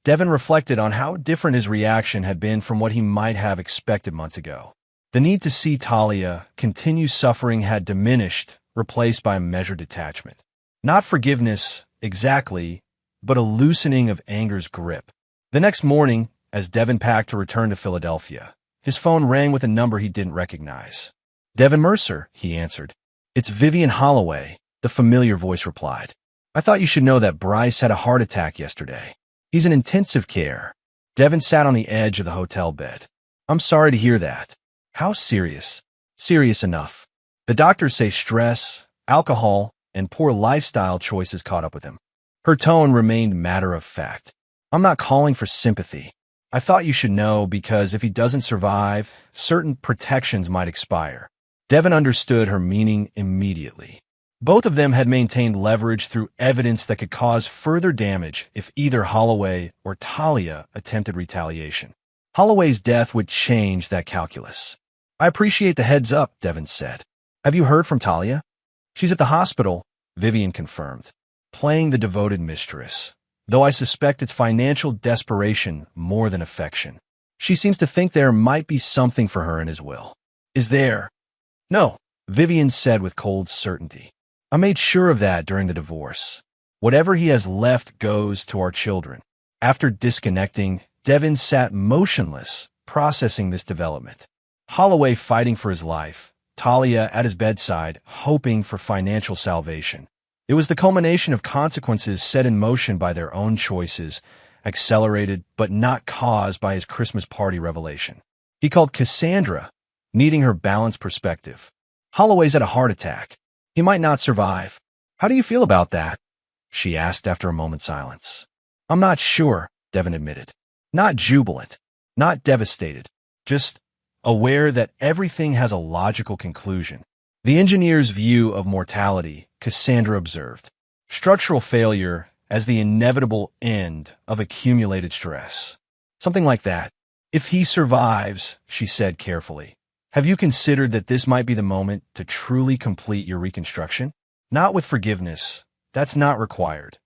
Devin reflected on how different his reaction had been from what he might have expected months ago. The need to see Talia continue suffering had diminished, replaced by a measured detachment. Not forgiveness, exactly, but a loosening of anger's grip. The next morning, as Devin packed to return to Philadelphia, his phone rang with a number he didn't recognize. Devin Mercer, he answered. It's Vivian Holloway, the familiar voice replied. I thought you should know that Bryce had a heart attack yesterday. He's in intensive care. Devin sat on the edge of the hotel bed. I'm sorry to hear that. How serious? Serious enough. The doctors say stress, alcohol, and poor lifestyle choices caught up with him. Her tone remained matter of fact. I'm not calling for sympathy. I thought you should know because if he doesn't survive, certain protections might expire. Devin understood her meaning immediately. Both of them had maintained leverage through evidence that could cause further damage if either Holloway or Talia attempted retaliation. Holloway's death would change that calculus. I appreciate the heads up, Devin said. Have you heard from Talia? She's at the hospital, Vivian confirmed, playing the devoted mistress, though I suspect it's financial desperation more than affection. She seems to think there might be something for her in his will. Is there? No, Vivian said with cold certainty. I made sure of that during the divorce. Whatever he has left goes to our children. After disconnecting, Devin sat motionless, processing this development. Holloway fighting for his life, Talia at his bedside, hoping for financial salvation. It was the culmination of consequences set in motion by their own choices, accelerated but not caused by his Christmas party revelation. He called Cassandra, needing her balanced perspective. Holloway's had a heart attack. He might not survive. How do you feel about that? She asked after a moment's silence. I'm not sure, Devin admitted. Not jubilant, not devastated, just aware that everything has a logical conclusion. The engineer's view of mortality, Cassandra observed. Structural failure as the inevitable end of accumulated stress. Something like that. If he survives, she said carefully, have you considered that this might be the moment to truly complete your reconstruction? Not with forgiveness, that's not required,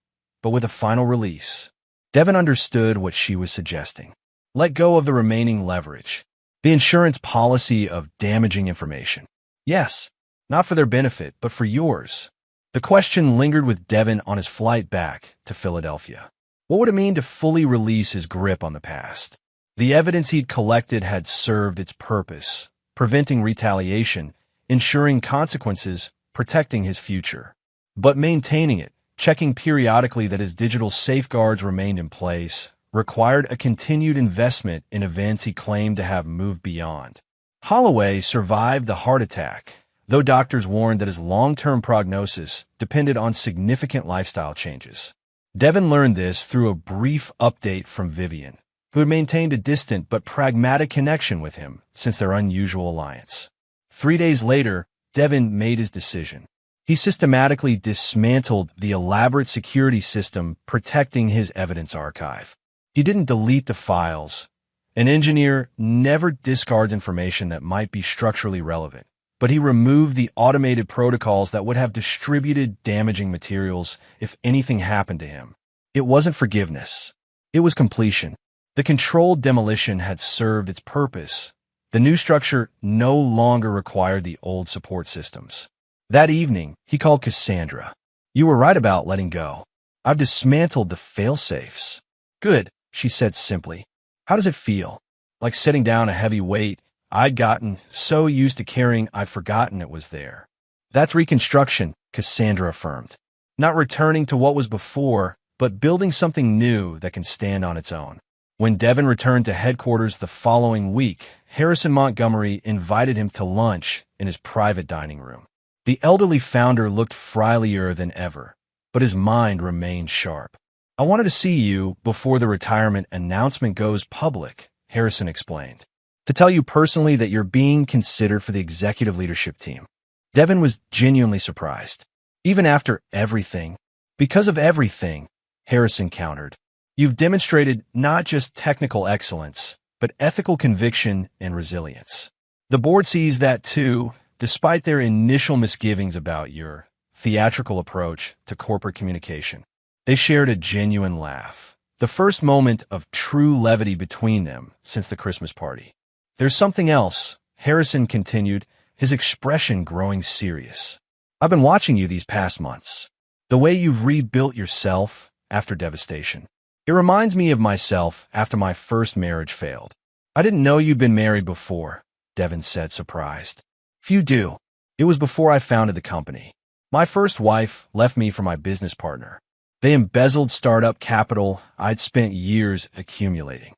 but with a final release. Devin understood what she was suggesting. Let go of the remaining leverage, the insurance policy of damaging information. Yes, not for their benefit, but for yours. The question lingered with Devin on his flight back to Philadelphia. What would it mean to fully release his grip on the past? The evidence he'd collected had served its purpose, preventing retaliation, ensuring consequences, protecting his future. But maintaining it, checking periodically that his digital safeguards remained in place, required a continued investment in events he claimed to have moved beyond. Holloway survived the heart attack, though doctors warned that his long-term prognosis depended on significant lifestyle changes. Devin learned this through a brief update from Vivian, who had maintained a distant but pragmatic connection with him since their unusual alliance. 3 days later, Devin made his decision. He systematically dismantled the elaborate security system protecting his evidence archive. He didn't delete the files. An engineer never discards information that might be structurally relevant, but he removed the automated protocols that would have distributed damaging materials if anything happened to him. It wasn't forgiveness. It was completion. The controlled demolition had served its purpose. The new structure no longer required the old support systems. That evening, he called Cassandra. You were right about letting go. I've dismantled the fail-safes. Good, she said simply. How does it feel? Like setting down a heavy weight I'd gotten so used to carrying I'd forgotten it was there. That's reconstruction, Cassandra affirmed. Not returning to what was before, but building something new that can stand on its own. When Devin returned to headquarters the following week, Harrison Montgomery invited him to lunch in his private dining room. The elderly founder looked frielier than ever, but his mind remained sharp. I wanted to see you before the retirement announcement goes public, Harrison explained. To tell you personally that you're being considered for the executive leadership team. Devin was genuinely surprised. Even after everything, because of everything, Harrison countered. You've demonstrated not just technical excellence, but ethical conviction and resilience. The board sees that too, despite their initial misgivings about your theatrical approach to corporate communication. They shared a genuine laugh, the first moment of true levity between them since the Christmas party. There's something else, Harrison continued, his expression growing serious. I've been watching you these past months. The way you've rebuilt yourself after devastation. It reminds me of myself after my first marriage failed. I didn't know you'd been married before, Devin said, surprised. Few do. It was before I founded the company. My first wife left me for my business partner. They embezzled startup capital I'd spent years accumulating.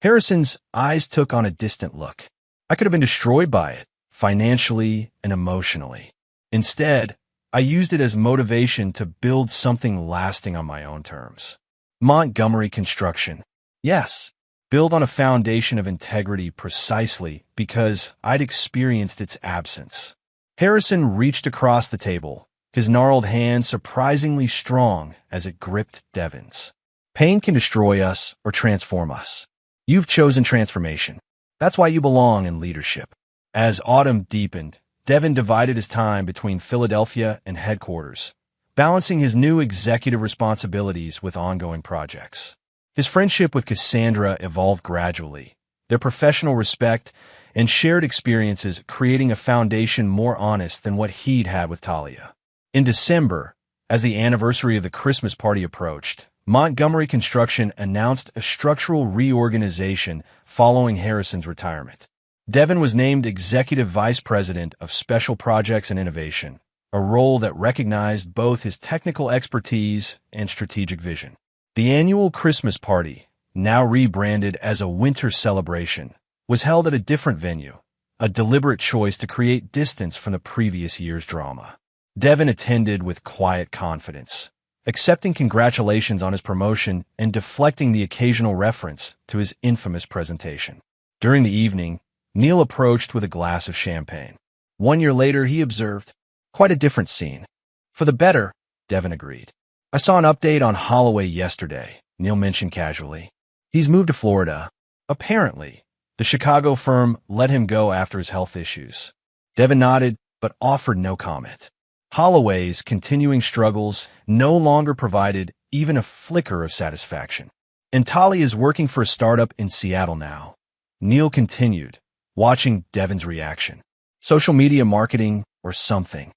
Harrison's eyes took on a distant look. I could have been destroyed by it, financially and emotionally. Instead, I used it as motivation to build something lasting on my own terms. Montgomery Construction. Yes, build on a foundation of integrity precisely because I'd experienced its absence. Harrison reached across the table, his gnarled hand surprisingly strong as it gripped Devin's. Pain can destroy us or transform us. You've chosen transformation. That's why you belong in leadership. As autumn deepened, Devin divided his time between Philadelphia and headquarters, balancing his new executive responsibilities with ongoing projects. His friendship with Cassandra evolved gradually, their professional respect and shared experiences creating a foundation more honest than what he'd had with Talia. In December, as the anniversary of the Christmas party approached, Montgomery Construction announced a structural reorganization following Harrison's retirement. Devin was named Executive Vice President of Special Projects and Innovation, a role that recognized both his technical expertise and strategic vision. The annual Christmas party, now rebranded as a winter celebration, was held at a different venue, a deliberate choice to create distance from the previous year's drama. Devin attended with quiet confidence, accepting congratulations on his promotion and deflecting the occasional reference to his infamous presentation. During the evening, Neil approached with a glass of champagne. 1 year later, he observed, "Quite a different scene." "For the better," Devin agreed. "I saw an update on Holloway yesterday," Neil mentioned casually. "He's moved to Florida. Apparently, the Chicago firm let him go after his health issues." Devin nodded, but offered no comment. Holloway's continuing struggles no longer provided even a flicker of satisfaction. "And Tali is working for a startup in Seattle now," Neil continued, watching Devin's reaction. "Social media marketing or something."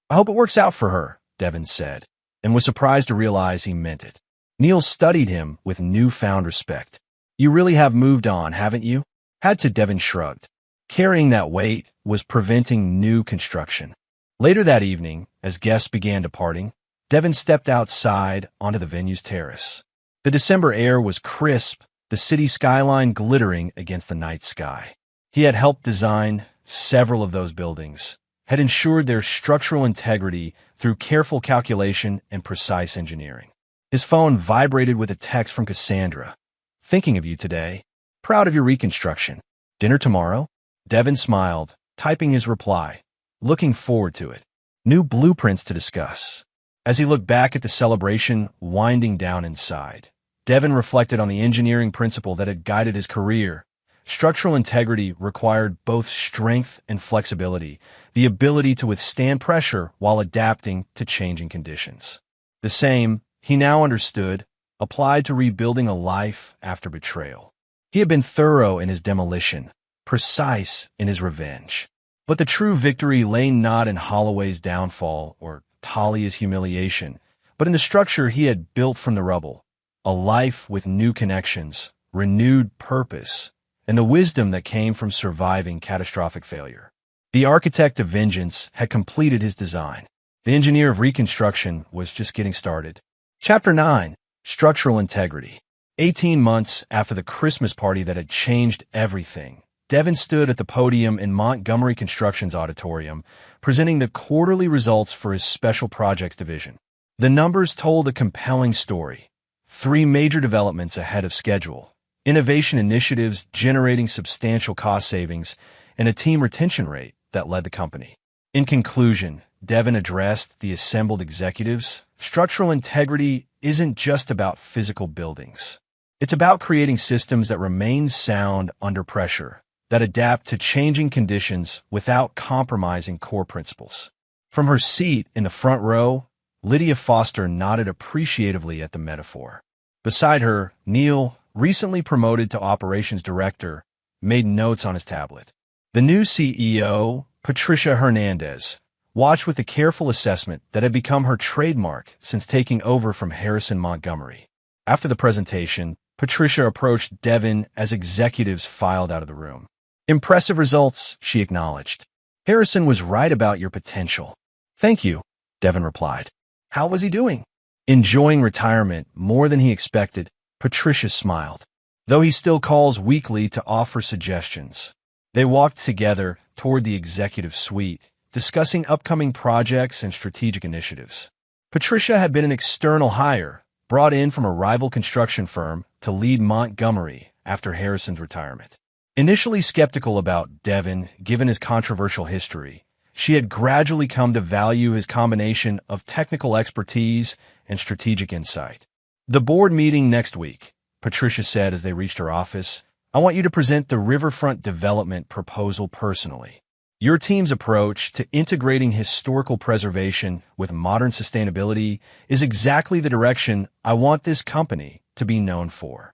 "I hope it works out for her," Devin said, and was surprised to realize he meant it. Neil studied him with newfound respect. "You really have moved on, haven't you?" Had to, Devin shrugged. Carrying that weight was preventing new construction. Later that evening, as guests began departing, Devin stepped outside onto the venue's terrace. The December air was crisp, the city skyline glittering against the night sky. He had helped design several of those buildings, had ensured their structural integrity through careful calculation and precise engineering. His phone vibrated with a text from Cassandra. "Thinking of you today. Proud of your reconstruction. Dinner tomorrow?" Devin smiled, typing his reply. "Looking forward to it. New blueprints to discuss." As he looked back at the celebration winding down inside, Devin reflected on the engineering principle that had guided his career. Structural integrity required both strength and flexibility, the ability to withstand pressure while adapting to changing conditions. The same, he now understood, applied to rebuilding a life after betrayal. He had been thorough in his demolition, precise in his revenge. But the true victory lay not in Holloway's downfall or Talia's humiliation, but in the structure he had built from the rubble, a life with new connections, renewed purpose, and the wisdom that came from surviving catastrophic failure. The architect of vengeance had completed his design. The engineer of reconstruction was just getting started. Chapter 9. Structural Integrity. 18 months after the Christmas party that had changed everything, Devin stood at the podium in Montgomery Construction's auditorium, presenting the quarterly results for his Special Projects division. The numbers told a compelling story. 3 major developments ahead of schedule, innovation initiatives generating substantial cost savings, and a team retention rate that led the company. In conclusion, Devin addressed the assembled executives. Structural integrity isn't just about physical buildings. It's about creating systems that remain sound under pressure, that adapt to changing conditions without compromising core principles. From her seat in the front row, Lydia Foster nodded appreciatively at the metaphor. Beside her, Neil, recently promoted to operations director, made notes on his tablet. The new CEO, Patricia Hernandez, watched with the careful assessment that had become her trademark since taking over from Harrison Montgomery. After the presentation, Patricia approached Devin as executives filed out of the room. "Impressive results," she acknowledged. "Harrison was right about your potential." "Thank you," Devin replied. "How was he doing?" "Enjoying retirement more than he expected," Patricia smiled. "Though he still calls weekly to offer suggestions." They walked together toward the executive suite, discussing upcoming projects and strategic initiatives. Patricia had been an external hire, brought in from a rival construction firm to lead Montgomery after Harrison's retirement. Initially skeptical about Devin, given his controversial history, she had gradually come to value his combination of technical expertise and strategic insight. "The board meeting next week," Patricia said as they reached her office. "I want you to present the riverfront development proposal personally." Your team's approach to integrating historical preservation with modern sustainability is exactly the direction I want this company to be known for.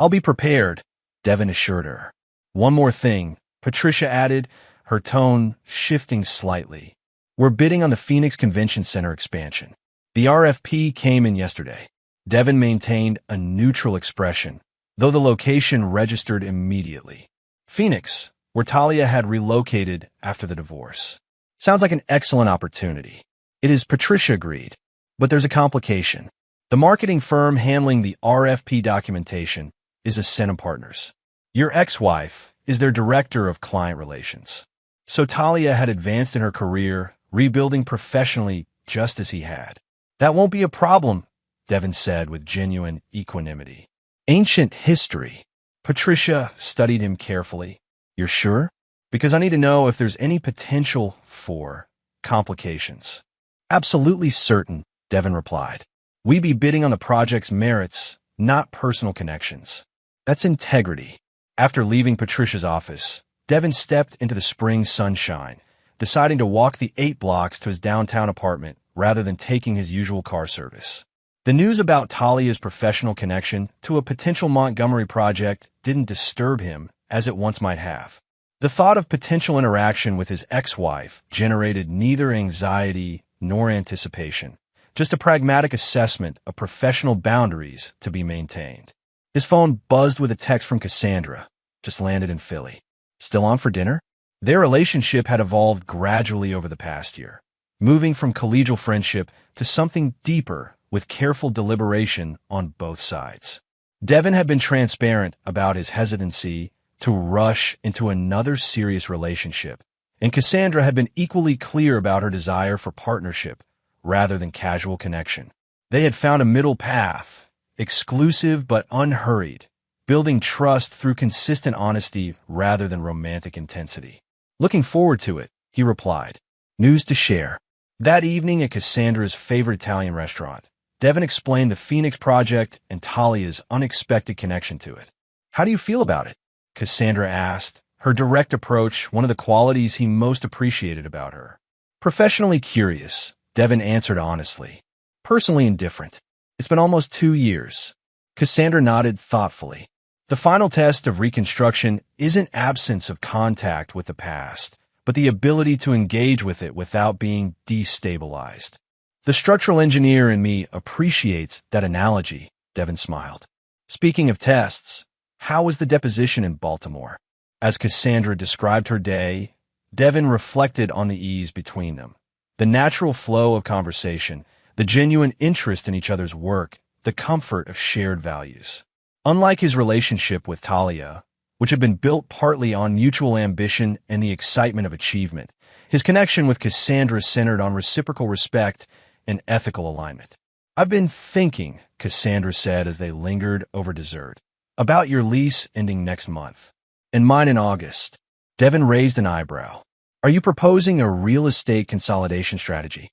I'll be prepared, Devin assured her. One more thing, Patricia added, her tone shifting slightly. We're bidding on the Phoenix Convention Center expansion. The RFP came in yesterday. Devin maintained a neutral expression, though the location registered immediately. Phoenix, where Talia had relocated after the divorce. Sounds like an excellent opportunity. It is, Patricia agreed. But there's a complication. The marketing firm handling the RFP documentation is Ascena Partners. Your ex-wife is their director of client relations. So Talia had advanced in her career, rebuilding professionally just as he had. That won't be a problem, Devin said with genuine equanimity. Ancient history. Patricia studied him carefully. You're sure? Because I need to know if there's any potential for complications. Absolutely certain, Devin replied. We be bidding on the project's merits, not personal connections. That's integrity. After leaving Patricia's office, Devin stepped into the spring sunshine, deciding to walk the 8 blocks to his downtown apartment rather than taking his usual car service. The news about Talia's professional connection to a potential Montgomery project didn't disturb him as it once might have. The thought of potential interaction with his ex-wife generated neither anxiety nor anticipation, just a pragmatic assessment of professional boundaries to be maintained. His phone buzzed with a text from Cassandra, just landed in Philly. Still on for dinner? Their relationship had evolved gradually over the past year, moving from collegial friendship to something deeper with careful deliberation on both sides. Devin had been transparent about his hesitancy to rush into another serious relationship, and Cassandra had been equally clear about her desire for partnership rather than casual connection. They had found a middle path, exclusive but unhurried, building trust through consistent honesty rather than romantic intensity. Looking forward to it, he replied. News to share. That evening at Cassandra's favorite Italian restaurant, Devin explained the Phoenix project and Talia's unexpected connection to it. How do you feel about it? Cassandra asked, her direct approach one of the qualities he most appreciated about her. Professionally curious, Devin answered honestly. Personally indifferent. It's been almost 2 years. Cassandra nodded thoughtfully. The final test of reconstruction isn't absence of contact with the past, but the ability to engage with it without being destabilized. The structural engineer in me appreciates that analogy, Devin smiled. Speaking of tests, how was the deposition in Baltimore? As Cassandra described her day, Devin reflected on the ease between them. The natural flow of conversation, the genuine interest in each other's work, the comfort of shared values. Unlike his relationship with Talia, which had been built partly on mutual ambition and the excitement of achievement, his connection with Cassandra centered on reciprocal respect and ethical alignment. I've been thinking, Cassandra said as they lingered over dessert, about your lease ending next month, and mine in August. Devin raised an eyebrow. Are you proposing a real estate consolidation strategy?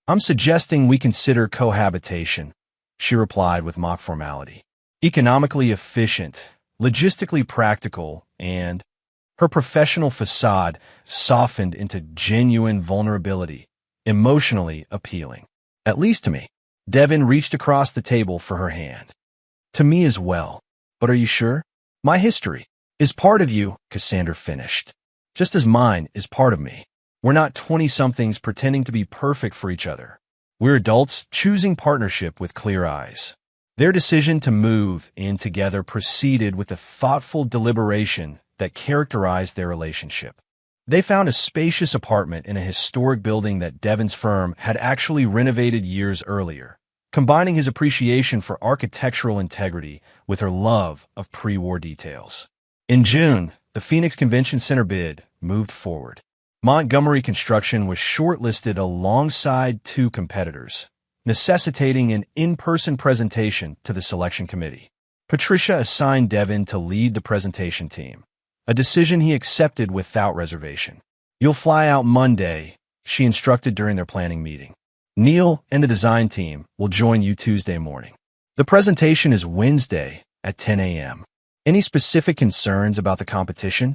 I'm suggesting we consider cohabitation, she replied with mock formality. Economically efficient, logistically practical, and her professional facade softened into genuine vulnerability, emotionally appealing. At least to me. Devin reached across the table for her hand. To me as well. But are you sure? My history is part of you, Cassandra finished. Just as mine is part of me. We're not 20-somethings pretending to be perfect for each other. We're adults choosing partnership with clear eyes. Their decision to move in together proceeded with the thoughtful deliberation that characterized their relationship. They found a spacious apartment in a historic building that Devin's firm had actually renovated years earlier, combining his appreciation for architectural integrity with her love of pre-war details. In June, the Phoenix Convention Center bid moved forward. Montgomery Construction was shortlisted alongside 2 competitors, necessitating an in-person presentation to the selection committee. Patricia assigned Devin to lead the presentation team, a decision he accepted without reservation. You'll fly out Monday, she instructed during their planning meeting. Neil and the design team will join you Tuesday morning. The presentation is Wednesday at 10 a.m. Any specific concerns about the competition?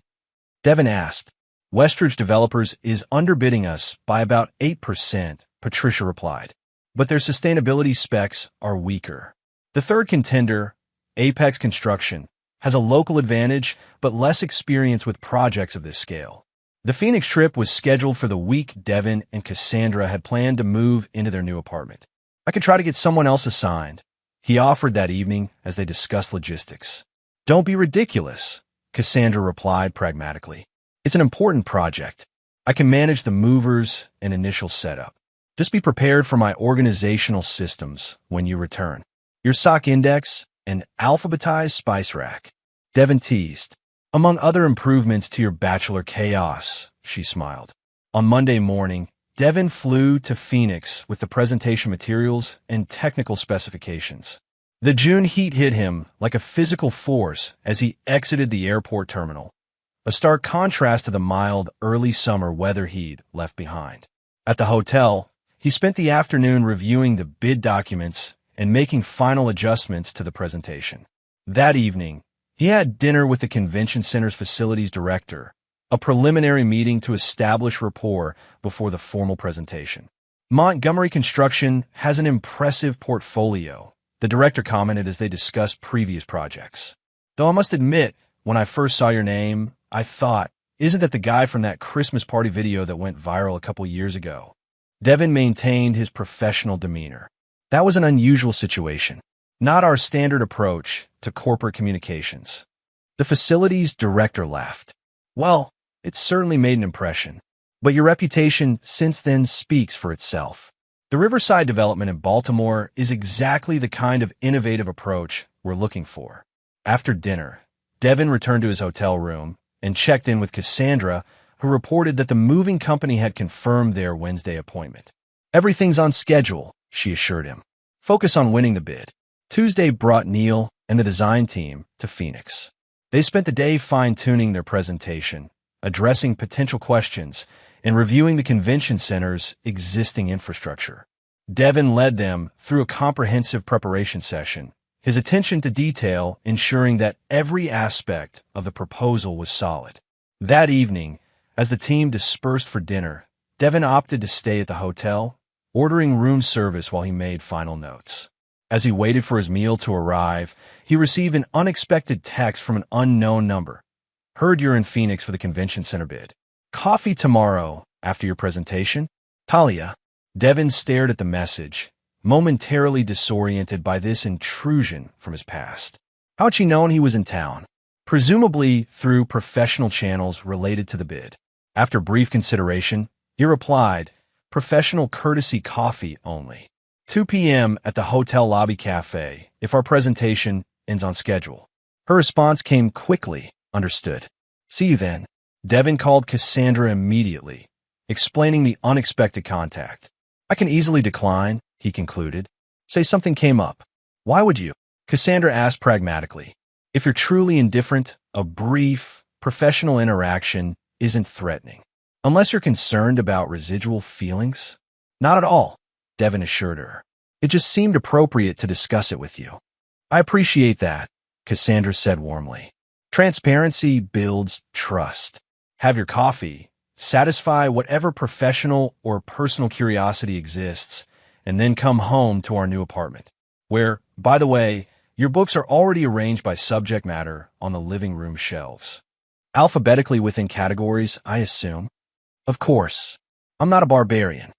Devin asked. Westridge Developers is underbidding us by about 8%, Patricia replied. But their sustainability specs are weaker. The third contender, Apex Construction, has a local advantage but less experience with projects of this scale. The Phoenix trip was scheduled for the week Devin and Cassandra had planned to move into their new apartment. I could try to get someone else assigned, he offered that evening as they discussed logistics. Don't be ridiculous, Cassandra replied pragmatically. It's an important project. I can manage the movers and initial setup. Just be prepared for my organizational systems when you return. Your sock index and alphabetized spice rack. Devin teased. Among other improvements to your bachelor chaos, she smiled. On Monday morning, Devin flew to Phoenix with the presentation materials and technical specifications. The June heat hit him like a physical force as he exited the airport terminal, a stark contrast to the mild, early summer weather he'd left behind. At the hotel, he spent the afternoon reviewing the bid documents and making final adjustments to the presentation. That evening, he had dinner with the convention center's facilities director, a preliminary meeting to establish rapport before the formal presentation. Montgomery Construction has an impressive portfolio, the director commented as they discussed previous projects. Though I must admit, when I first saw your name, I thought, isn't that the guy from that Christmas party video that went viral a couple years ago? Devin maintained his professional demeanor. That was an unusual situation, not our standard approach to corporate communications. The facilities director laughed. Well, it certainly made an impression, but your reputation since then speaks for itself. The Riverside development in Baltimore is exactly the kind of innovative approach we're looking for. After dinner, Devin returned to his hotel room and checked in with Cassandra, who reported that the moving company had confirmed their Wednesday appointment. Everything's on schedule, she assured him. Focus on winning the bid. Tuesday brought Neil and the design team to Phoenix. They spent the day fine-tuning their presentation, addressing potential questions, and reviewing the convention center's existing infrastructure. Devin led them through a comprehensive preparation session, his attention to detail ensuring that every aspect of the proposal was solid. That evening, as the team dispersed for dinner, Devin opted to stay at the hotel, ordering room service while he made final notes. As he waited for his meal to arrive, he received an unexpected text from an unknown number. Heard you're in Phoenix for the convention center bid. Coffee tomorrow after your presentation? Talia. Devin stared at the message, momentarily disoriented by this intrusion from his past. How'd she known he was in town? Presumably through professional channels related to the bid. After brief consideration, he replied, professional courtesy coffee only. 2 p.m. at the hotel lobby cafe if our presentation ends on schedule. Her response came quickly. Understood. See you then. Devin called Cassandra immediately, explaining the unexpected contact. I can easily decline, he concluded. Say something came up. Why would you? Cassandra asked pragmatically. If you're truly indifferent, a brief, professional interaction isn't threatening. Unless you're concerned about residual feelings? Not at all, Devin assured her. It just seemed appropriate to discuss it with you. I appreciate that, Cassandra said warmly. Transparency builds trust. Have your coffee, satisfy whatever professional or personal curiosity exists, and then come home to our new apartment, where, by the way, your books are already arranged by subject matter on the living room shelves. Alphabetically within categories, I assume. Of course, I'm not a barbarian.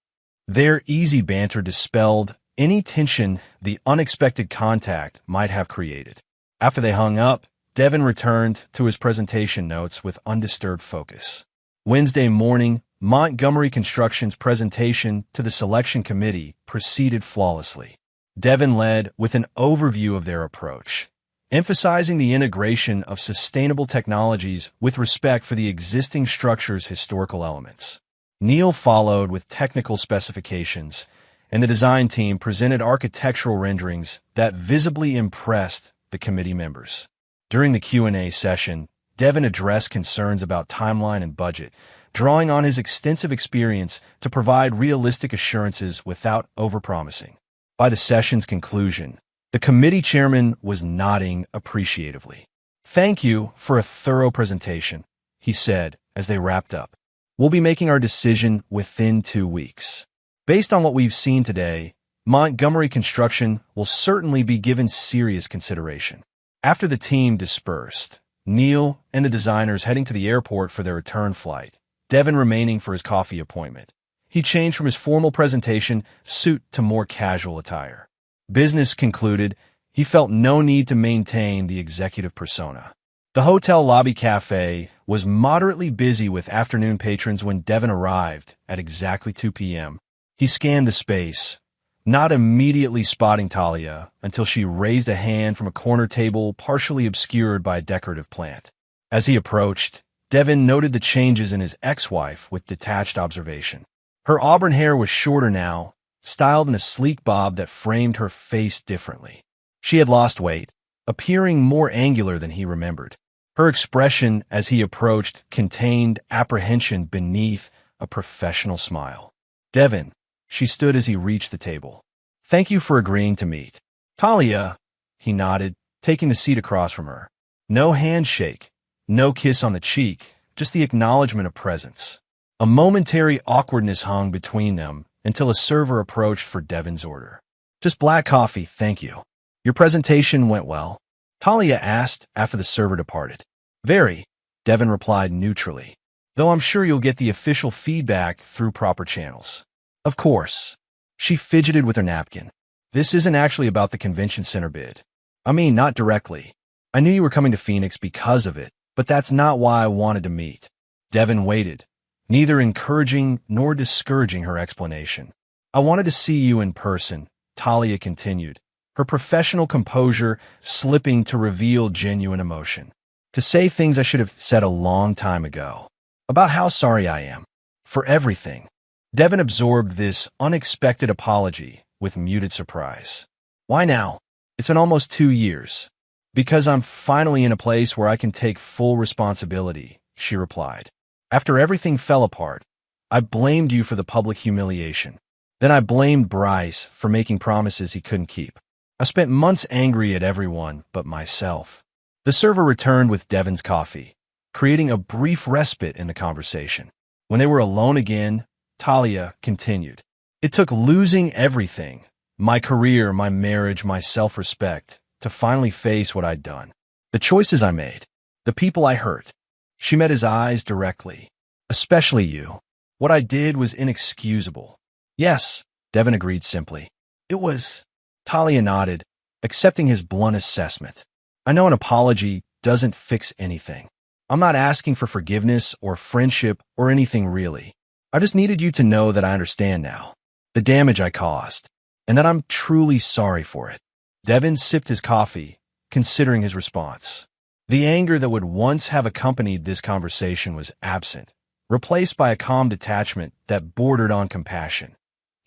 Their easy banter dispelled any tension the unexpected contact might have created. After they hung up, Devin returned to his presentation notes with undisturbed focus. Wednesday morning, Montgomery Construction's presentation to the selection committee proceeded flawlessly. Devin led with an overview of their approach, emphasizing the integration of sustainable technologies with respect for the existing structure's historical elements. Neil followed with technical specifications, and the design team presented architectural renderings that visibly impressed the committee members. During the Q&A session, Devin addressed concerns about timeline and budget, drawing on his extensive experience to provide realistic assurances without overpromising. By the session's conclusion, the committee chairman was nodding appreciatively. Thank you for a thorough presentation, he said as they wrapped up. We'll be making our decision within 2 weeks. Based on what we've seen today, Montgomery Construction will certainly be given serious consideration. After the team dispersed, Neil and the designers heading to the airport for their return flight, Devin remaining for his coffee appointment. He changed from his formal presentation suit to more casual attire. Business concluded, he felt no need to maintain the executive persona. The hotel lobby cafe was moderately busy with afternoon patrons when Devin arrived at exactly 2 p.m. He scanned the space, not immediately spotting Talia until she raised a hand from a corner table partially obscured by a decorative plant. As he approached, Devin noted the changes in his ex-wife with detached observation. Her auburn hair was shorter now, styled in a sleek bob that framed her face differently. She had lost weight, appearing more angular than he remembered. Her expression as he approached contained apprehension beneath a professional smile. "Devin," she stood as he reached the table. "Thank you for agreeing to meet." "Talia," he nodded, taking the seat across from her. No handshake, no kiss on the cheek, just the acknowledgement of presence. A momentary awkwardness hung between them until a server approached for Devin's order. "Just black coffee, thank you." "Your presentation went well?" Talia asked after the server departed. "Very," Devin replied neutrally, "though I'm sure you'll get the official feedback through proper channels." "Of course." She fidgeted with her napkin. "This isn't actually about the convention center bid. I mean, not directly. I knew you were coming to Phoenix because of it, but that's not why I wanted to meet." Devin waited, neither encouraging nor discouraging her explanation. "I wanted to see you in person," Talia continued, her professional composure slipping to reveal genuine emotion. "To say things I should have said a long time ago. About how sorry I am. For everything." Devin absorbed this unexpected apology with muted surprise. "Why now? It's been almost 2 years." "Because I'm finally in a place where I can take full responsibility," she replied. "After everything fell apart, I blamed you for the public humiliation. Then I blamed Bryce for making promises he couldn't keep. I spent months angry at everyone but myself." The server returned with Devin's coffee, creating a brief respite in the conversation. When they were alone again, Talia continued. "It took losing everything, my career, my marriage, my self-respect, to finally face what I'd done. The choices I made, the people I hurt." She met his eyes directly. "Especially you. What I did was inexcusable." "Yes," Devin agreed simply. "It was." Talia nodded, accepting his blunt assessment. "I know an apology doesn't fix anything. I'm not asking for forgiveness or friendship or anything really. I just needed you to know that I understand now, the damage I caused, and that I'm truly sorry for it." Devin sipped his coffee, considering his response. The anger that would once have accompanied this conversation was absent, replaced by a calm detachment that bordered on compassion.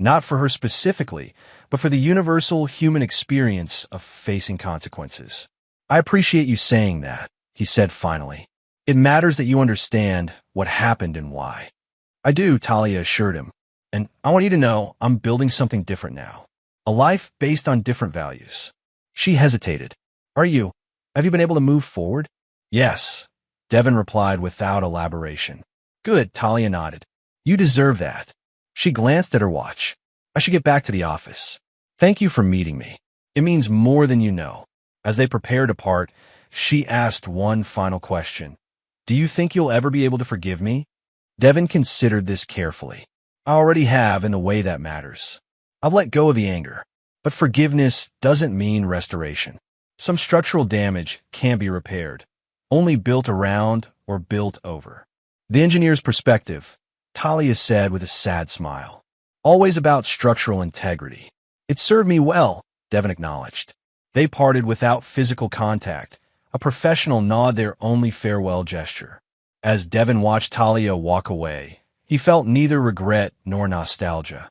Not for her specifically, but for the universal human experience of facing consequences. "I appreciate you saying that," he said finally. "It matters that you understand what happened and why." "I do," Talia assured him. "And I want you to know I'm building something different now. A life based on different values." She hesitated. Have you been able to move forward?" "Yes," Devin replied without elaboration. "Good," Talia nodded. "You deserve that." She glanced at her watch. "I should get back to the office. Thank you for meeting me. It means more than you know." As they prepared to part, she asked one final question. "Do you think you'll ever be able to forgive me?" Devin considered this carefully. "I already have in the way that matters. I've let go of the anger. But forgiveness doesn't mean restoration. Some structural damage can't be repaired, only built around or built over." "The engineer's perspective," Talia said with a sad smile. "Always about structural integrity." "It served me well," Devin acknowledged. They parted without physical contact, a professional nod their only farewell gesture. As Devin watched Talia walk away, he felt neither regret nor nostalgia,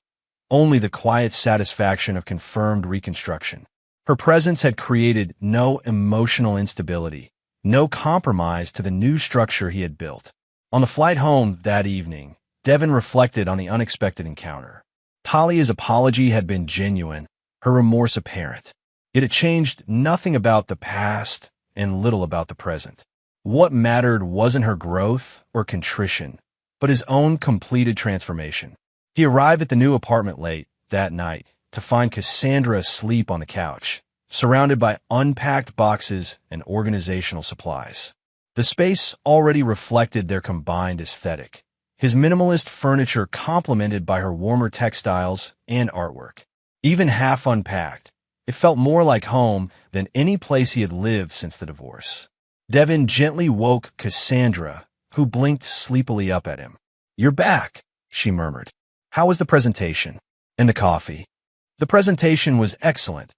only the quiet satisfaction of confirmed reconstruction. Her presence had created no emotional instability, no compromise to the new structure he had built. On the flight home that evening, Devin reflected on the unexpected encounter. Talia's apology had been genuine, her remorse apparent. Yet it changed nothing about the past and little about the present. What mattered wasn't her growth or contrition, but his own completed transformation. He arrived at the new apartment late that night to find Cassandra asleep on the couch, surrounded by unpacked boxes and organizational supplies. The space already reflected their combined aesthetic, his minimalist furniture complemented by her warmer textiles and artwork. Even half unpacked, it felt more like home than any place he had lived since the divorce. Devin gently woke Cassandra, who blinked sleepily up at him. "You're back," she murmured. "How was the presentation? And the coffee?" "The presentation was excellent.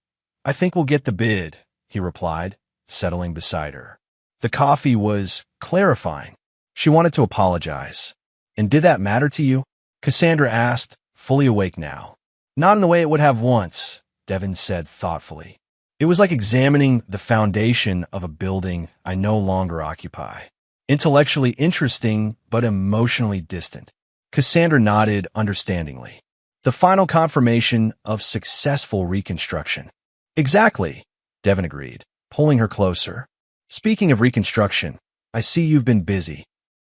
I think we'll get the bid," he replied, settling beside her. The coffee was clarifying. She wanted to apologize. "And did that matter to you?" Cassandra asked, fully awake now. "Not in the way it would have once," Devin said thoughtfully. "It was like examining the foundation of a building I no longer occupy. Intellectually interesting, but emotionally distant." Cassandra nodded understandingly. "The final confirmation of successful reconstruction." "Exactly," Devin agreed, pulling her closer. "Speaking of reconstruction, I see you've been busy."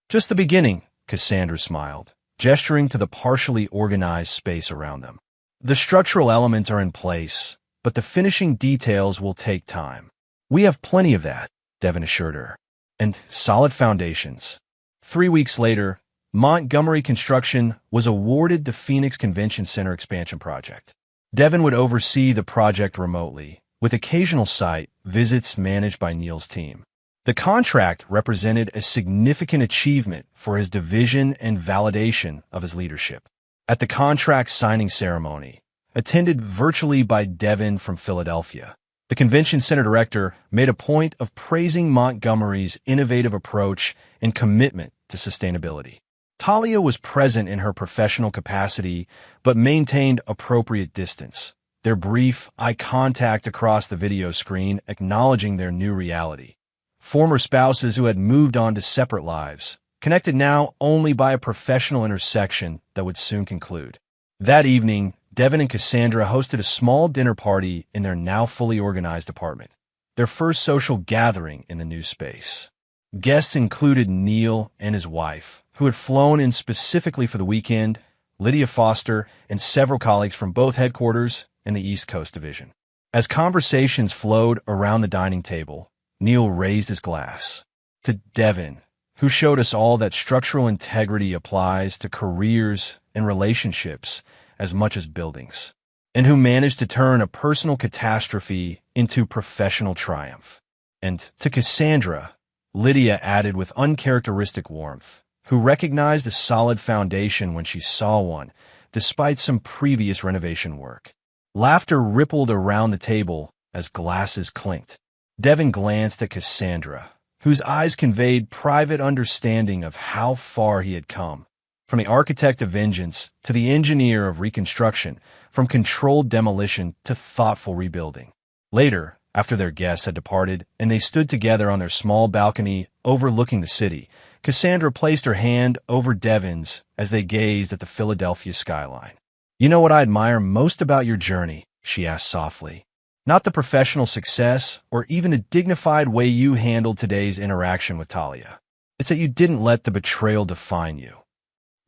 "Just the beginning," Cassandra smiled, gesturing to the partially organized space around them. "The structural elements are in place, but the finishing details will take time." "We have plenty of that," Devin assured her. "And solid foundations." 3 weeks later, Montgomery Construction was awarded the Phoenix Convention Center expansion project. Devin would oversee the project remotely, with occasional site visits managed by Neil's team. The contract represented a significant achievement for his division and validation of his leadership. At the contract signing ceremony, attended virtually by Devin from Philadelphia, the convention center director made a point of praising Montgomery's innovative approach and commitment to sustainability. Talia was present in her professional capacity, but maintained appropriate distance, their brief eye contact across the video screen acknowledging their new reality. Former spouses who had moved on to separate lives, connected now only by a professional intersection that would soon conclude. That evening, Devin and Cassandra hosted a small dinner party in their now fully organized apartment, their first social gathering in the new space. Guests included Neil and his wife, who had flown in specifically for the weekend, Lydia Foster, and several colleagues from both headquarters and the East Coast Division. As conversations flowed around the dining table, Neil raised his glass. "To Devin, who showed us all that structural integrity applies to careers and relationships as much as buildings, and who managed to turn a personal catastrophe into professional triumph." And to Cassandra, Lydia added with uncharacteristic warmth, who recognized a solid foundation when she saw one, despite some previous renovation work. Laughter rippled around the table as glasses clinked. Devin glanced at Cassandra, whose eyes conveyed private understanding of how far he had come. From the architect of vengeance to the engineer of reconstruction, from controlled demolition to thoughtful rebuilding. Later, after their guests had departed and they stood together on their small balcony overlooking the city, Cassandra placed her hand over Devin's as they gazed at the Philadelphia skyline. "You know what I admire most about your journey?" she asked softly. "Not the professional success or even the dignified way you handled today's interaction with Talia. It's that you didn't let the betrayal define you."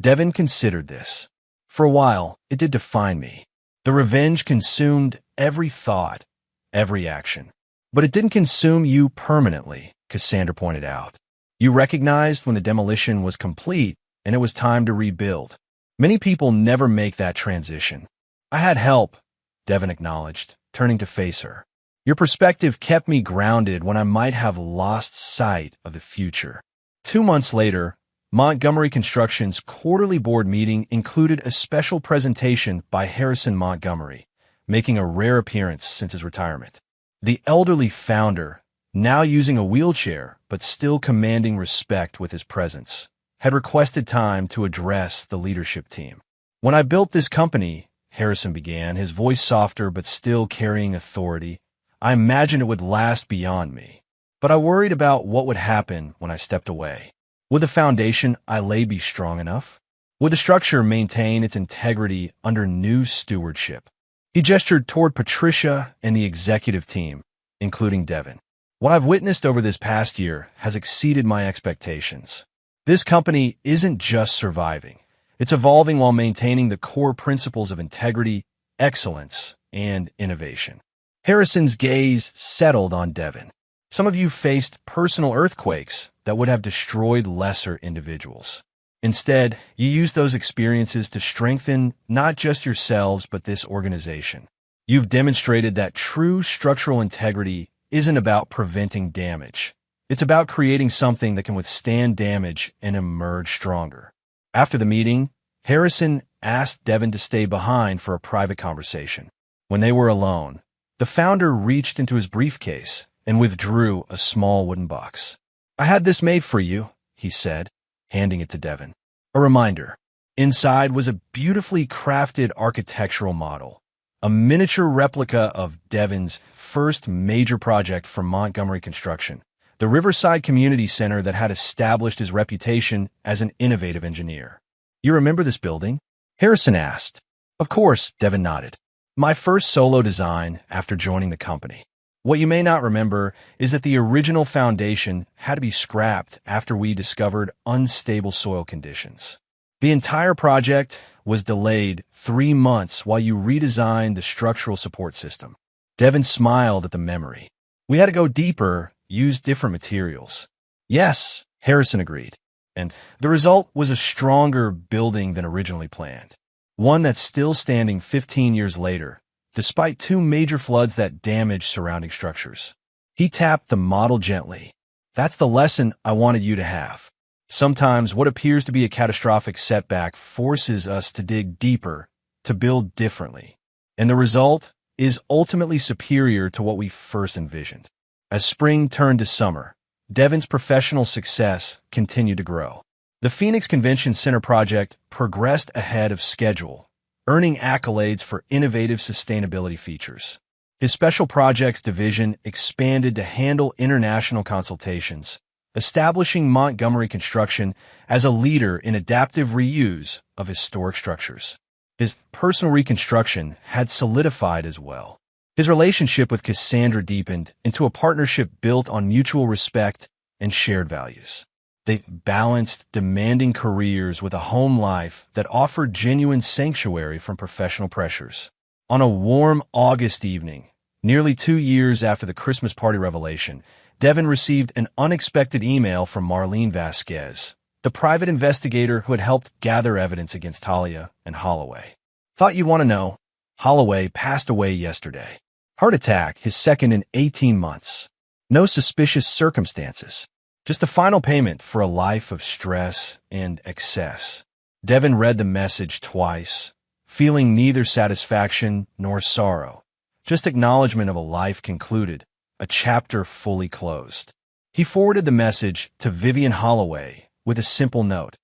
Devin considered this. "For a while, it did define me. The revenge consumed every thought, every action. But it didn't consume you permanently," Cassandra pointed out. "You recognized when the demolition was complete and it was time to rebuild. Many people never make that transition." "I had help," Devin acknowledged, turning to face her. "Your perspective kept me grounded when I might have lost sight of the future." 2 months later, Montgomery Construction's quarterly board meeting included a special presentation by Harrison Montgomery, making a rare appearance since his retirement. The elderly founder, now using a wheelchair but still commanding respect with his presence, had requested time to address the leadership team. "When I built this company," Harrison began, his voice softer but still carrying authority, "I imagined it would last beyond me. But I worried about what would happen when I stepped away. Would the foundation I laid be strong enough? Would the structure maintain its integrity under new stewardship?" He gestured toward Patricia and the executive team, including Devin. "What I've witnessed over this past year has exceeded my expectations. This company isn't just surviving. It's evolving while maintaining the core principles of integrity, excellence, and innovation. Harrison's gaze settled on Devin. Some of you faced personal earthquakes that would have destroyed lesser individuals. Instead, you used those experiences to strengthen not just yourselves, but this organization. You've demonstrated that true structural integrity isn't about preventing damage. It's about creating something that can withstand damage and emerge stronger. After the meeting, Harrison asked Devin to stay behind for a private conversation. When they were alone, the founder reached into his briefcase and withdrew a small wooden box. "I had this made for you," he said, handing it to Devin. A reminder. Inside was a beautifully crafted architectural model, a miniature replica of Devin's first major project for Montgomery Construction, the Riverside Community Center that had established his reputation as an innovative engineer. "You remember this building?" Harrison asked. "Of course," Devin nodded. "My first solo design after joining the company. What you may not remember is that the original foundation had to be scrapped after we discovered unstable soil conditions. The entire project was delayed 3 months while you redesigned the structural support system." Devin smiled at the memory. "We had to go deeper, use different materials." "Yes," Harrison agreed. "And the result was a stronger building than originally planned. One that's still standing 15 years later, despite 2 major floods that damaged surrounding structures." He tapped the model gently. "That's the lesson I wanted you to have. Sometimes what appears to be a catastrophic setback forces us to dig deeper, to build differently. And the result is ultimately superior to what we first envisioned." As spring turned to summer, Devin's professional success continued to grow. The Phoenix Convention Center project progressed ahead of schedule, earning accolades for innovative sustainability features. His special projects division expanded to handle international consultations, establishing Montgomery Construction as a leader in adaptive reuse of historic structures. His personal reconstruction had solidified as well. His relationship with Cassandra deepened into a partnership built on mutual respect and shared values. They balanced demanding careers with a home life that offered genuine sanctuary from professional pressures. On a warm August evening, nearly 2 years after the Christmas party revelation, Devin received an unexpected email from Marlene Vasquez, the private investigator who had helped gather evidence against Talia and Holloway. "Thought you'd want to know. Holloway passed away yesterday. Heart attack, his second in 18 months. No suspicious circumstances. Just the final payment for a life of stress and excess." Devin read the message twice, feeling neither satisfaction nor sorrow, just acknowledgement of a life concluded, a chapter fully closed. He forwarded the message to Vivian Holloway with a simple note: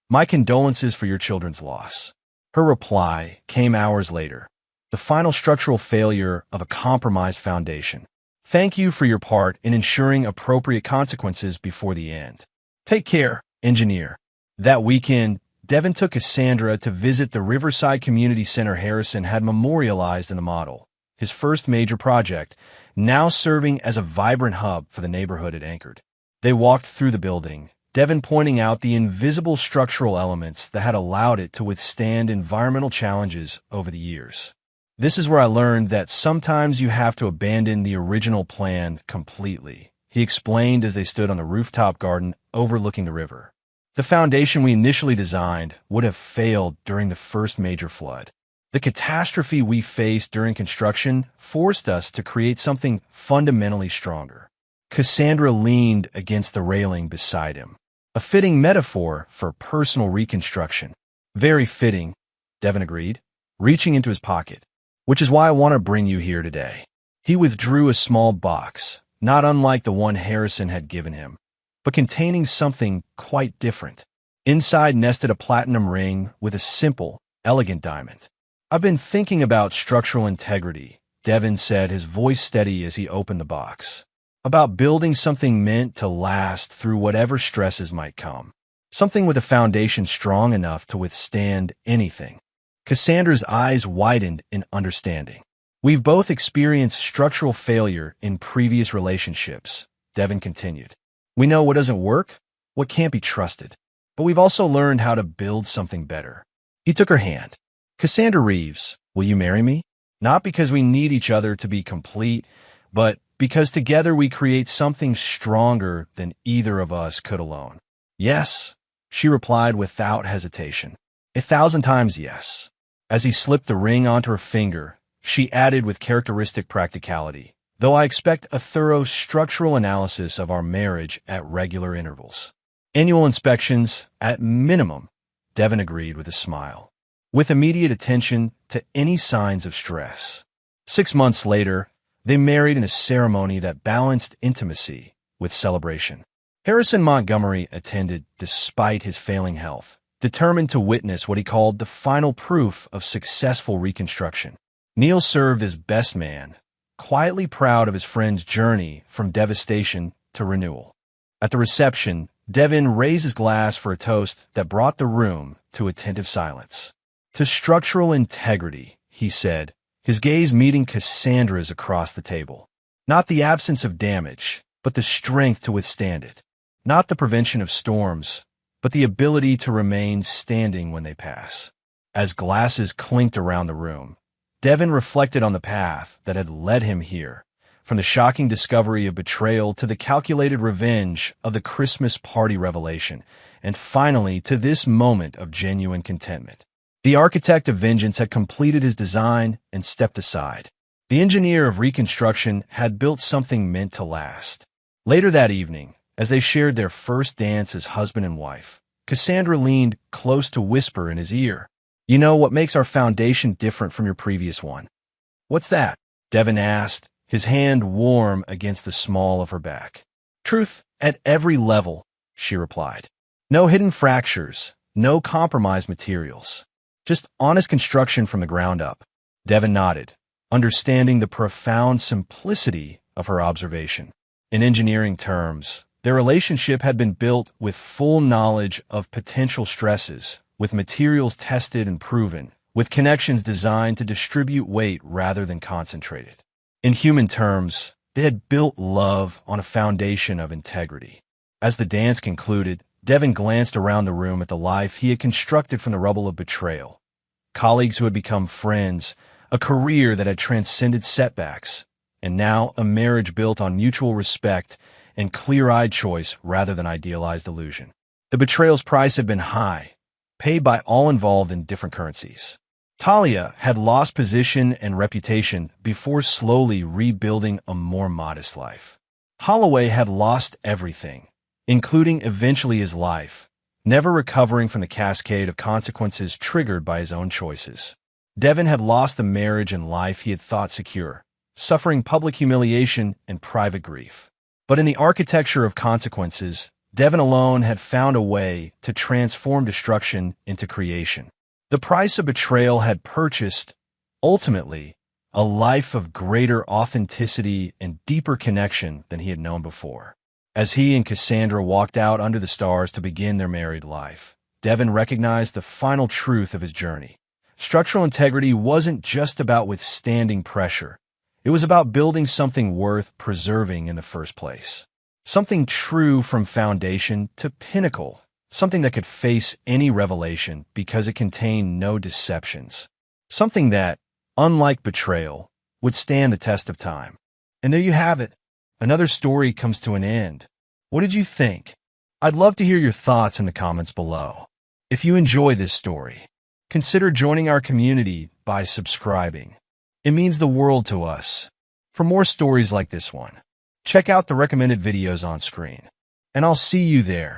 "My condolences for your children's loss." Her reply came hours later: "The final structural failure of a compromised foundation. Thank you for your part in ensuring appropriate consequences before the end. Take care, engineer." That weekend, Devin took Cassandra to visit the Riverside Community Center Harrison had memorialized in the model, his first major project, now serving as a vibrant hub for the neighborhood it anchored. They walked through the building, Devin pointing out the invisible structural elements that had allowed it to withstand environmental challenges over the years. "This is where I learned that sometimes you have to abandon the original plan completely," he explained as they stood on the rooftop garden overlooking the river. "The foundation we initially designed would have failed during the first major flood. The catastrophe we faced during construction forced us to create something fundamentally stronger." Cassandra leaned against the railing beside him, a fitting metaphor for personal reconstruction. "Very fitting," Devin agreed, reaching into his pocket. "Which is why I want to bring you here today." He withdrew a small box, not unlike the one Harrison had given him, but containing something quite different. Inside nested a platinum ring with a simple, elegant diamond. "I've been thinking about structural integrity," Devin said, his voice steady as he opened the box. "About building something meant to last through whatever stresses might come. Something with a foundation strong enough to withstand anything." Cassandra's eyes widened in understanding. "We've both experienced structural failure in previous relationships," Devin continued. "We know what doesn't work, what can't be trusted. but we've also learned how to build something better. He took her hand. Cassandra Reeves, will you marry me? Not because we need each other to be complete, but because together we create something stronger than either of us could alone. Yes, she replied without hesitation. 1,000 times yes. As he slipped the ring onto her finger, she added with characteristic practicality, though I expect a thorough structural analysis of our marriage at regular intervals. Annual inspections, at minimum, Devin agreed with a smile, with immediate attention to any signs of stress. 6 months later, they married in a ceremony that balanced intimacy with celebration. Harrison Montgomery attended despite his failing health, determined to witness what he called the final proof of successful reconstruction. Neil served as best man, quietly proud of his friend's journey from devastation to renewal. At the reception, Devin raised his glass for a toast that brought the room to attentive silence. To structural integrity, he said, his gaze meeting Cassandra's across the table. Not the absence of damage, but the strength to withstand it. Not the prevention of storms, but the ability to remain standing when they pass. As glasses clinked around the room, Devin reflected on the path that had led him here, from the shocking discovery of betrayal to the calculated revenge of the Christmas party revelation, and finally to this moment of genuine contentment. The architect of vengeance had completed his design and stepped aside. The engineer of reconstruction had built something meant to last. Later that evening, as they shared their first dance as husband and wife, Cassandra leaned close to whisper in his ear, "You know what makes our foundation different from your previous one?" "What's that?" Devin asked, his hand warm against the small of her back. "Truth at every level," she replied. "No hidden fractures, no compromised materials. Just honest construction from the ground up." Devin nodded, understanding the profound simplicity of her observation. In engineering terms, their relationship had been built with full knowledge of potential stresses, with materials tested and proven, with connections designed to distribute weight rather than concentrate it. In human terms, they had built love on a foundation of integrity. As the dance concluded, Devin glanced around the room at the life he had constructed from the rubble of betrayal. Colleagues who had become friends, a career that had transcended setbacks, and now a marriage built on mutual respect and clear-eyed choice rather than idealized illusion. The betrayal's price had been high, paid by all involved in different currencies. Talia had lost position and reputation before slowly rebuilding a more modest life. Holloway had lost everything, including eventually his life, never recovering from the cascade of consequences triggered by his own choices. Devin had lost the marriage and life he had thought secure, suffering public humiliation and private grief. But in the architecture of consequences, Devin alone had found a way to transform destruction into creation. The price of betrayal had purchased, ultimately, a life of greater authenticity and deeper connection than he had known before. As he and Cassandra walked out under the stars to begin their married life, Devin recognized the final truth of his journey. Structural integrity wasn't just about withstanding pressure. It was about building something worth preserving in the first place. Something true from foundation to pinnacle. Something that could face any revelation because it contained no deceptions. Something that, unlike betrayal, would stand the test of time. And there you have it. Another story comes to an end. What did you think? I'd love to hear your thoughts in the comments below. If you enjoy this story, consider joining our community by subscribing. It means the world to us. For more stories like this one, check out the recommended videos on screen. And I'll see you there.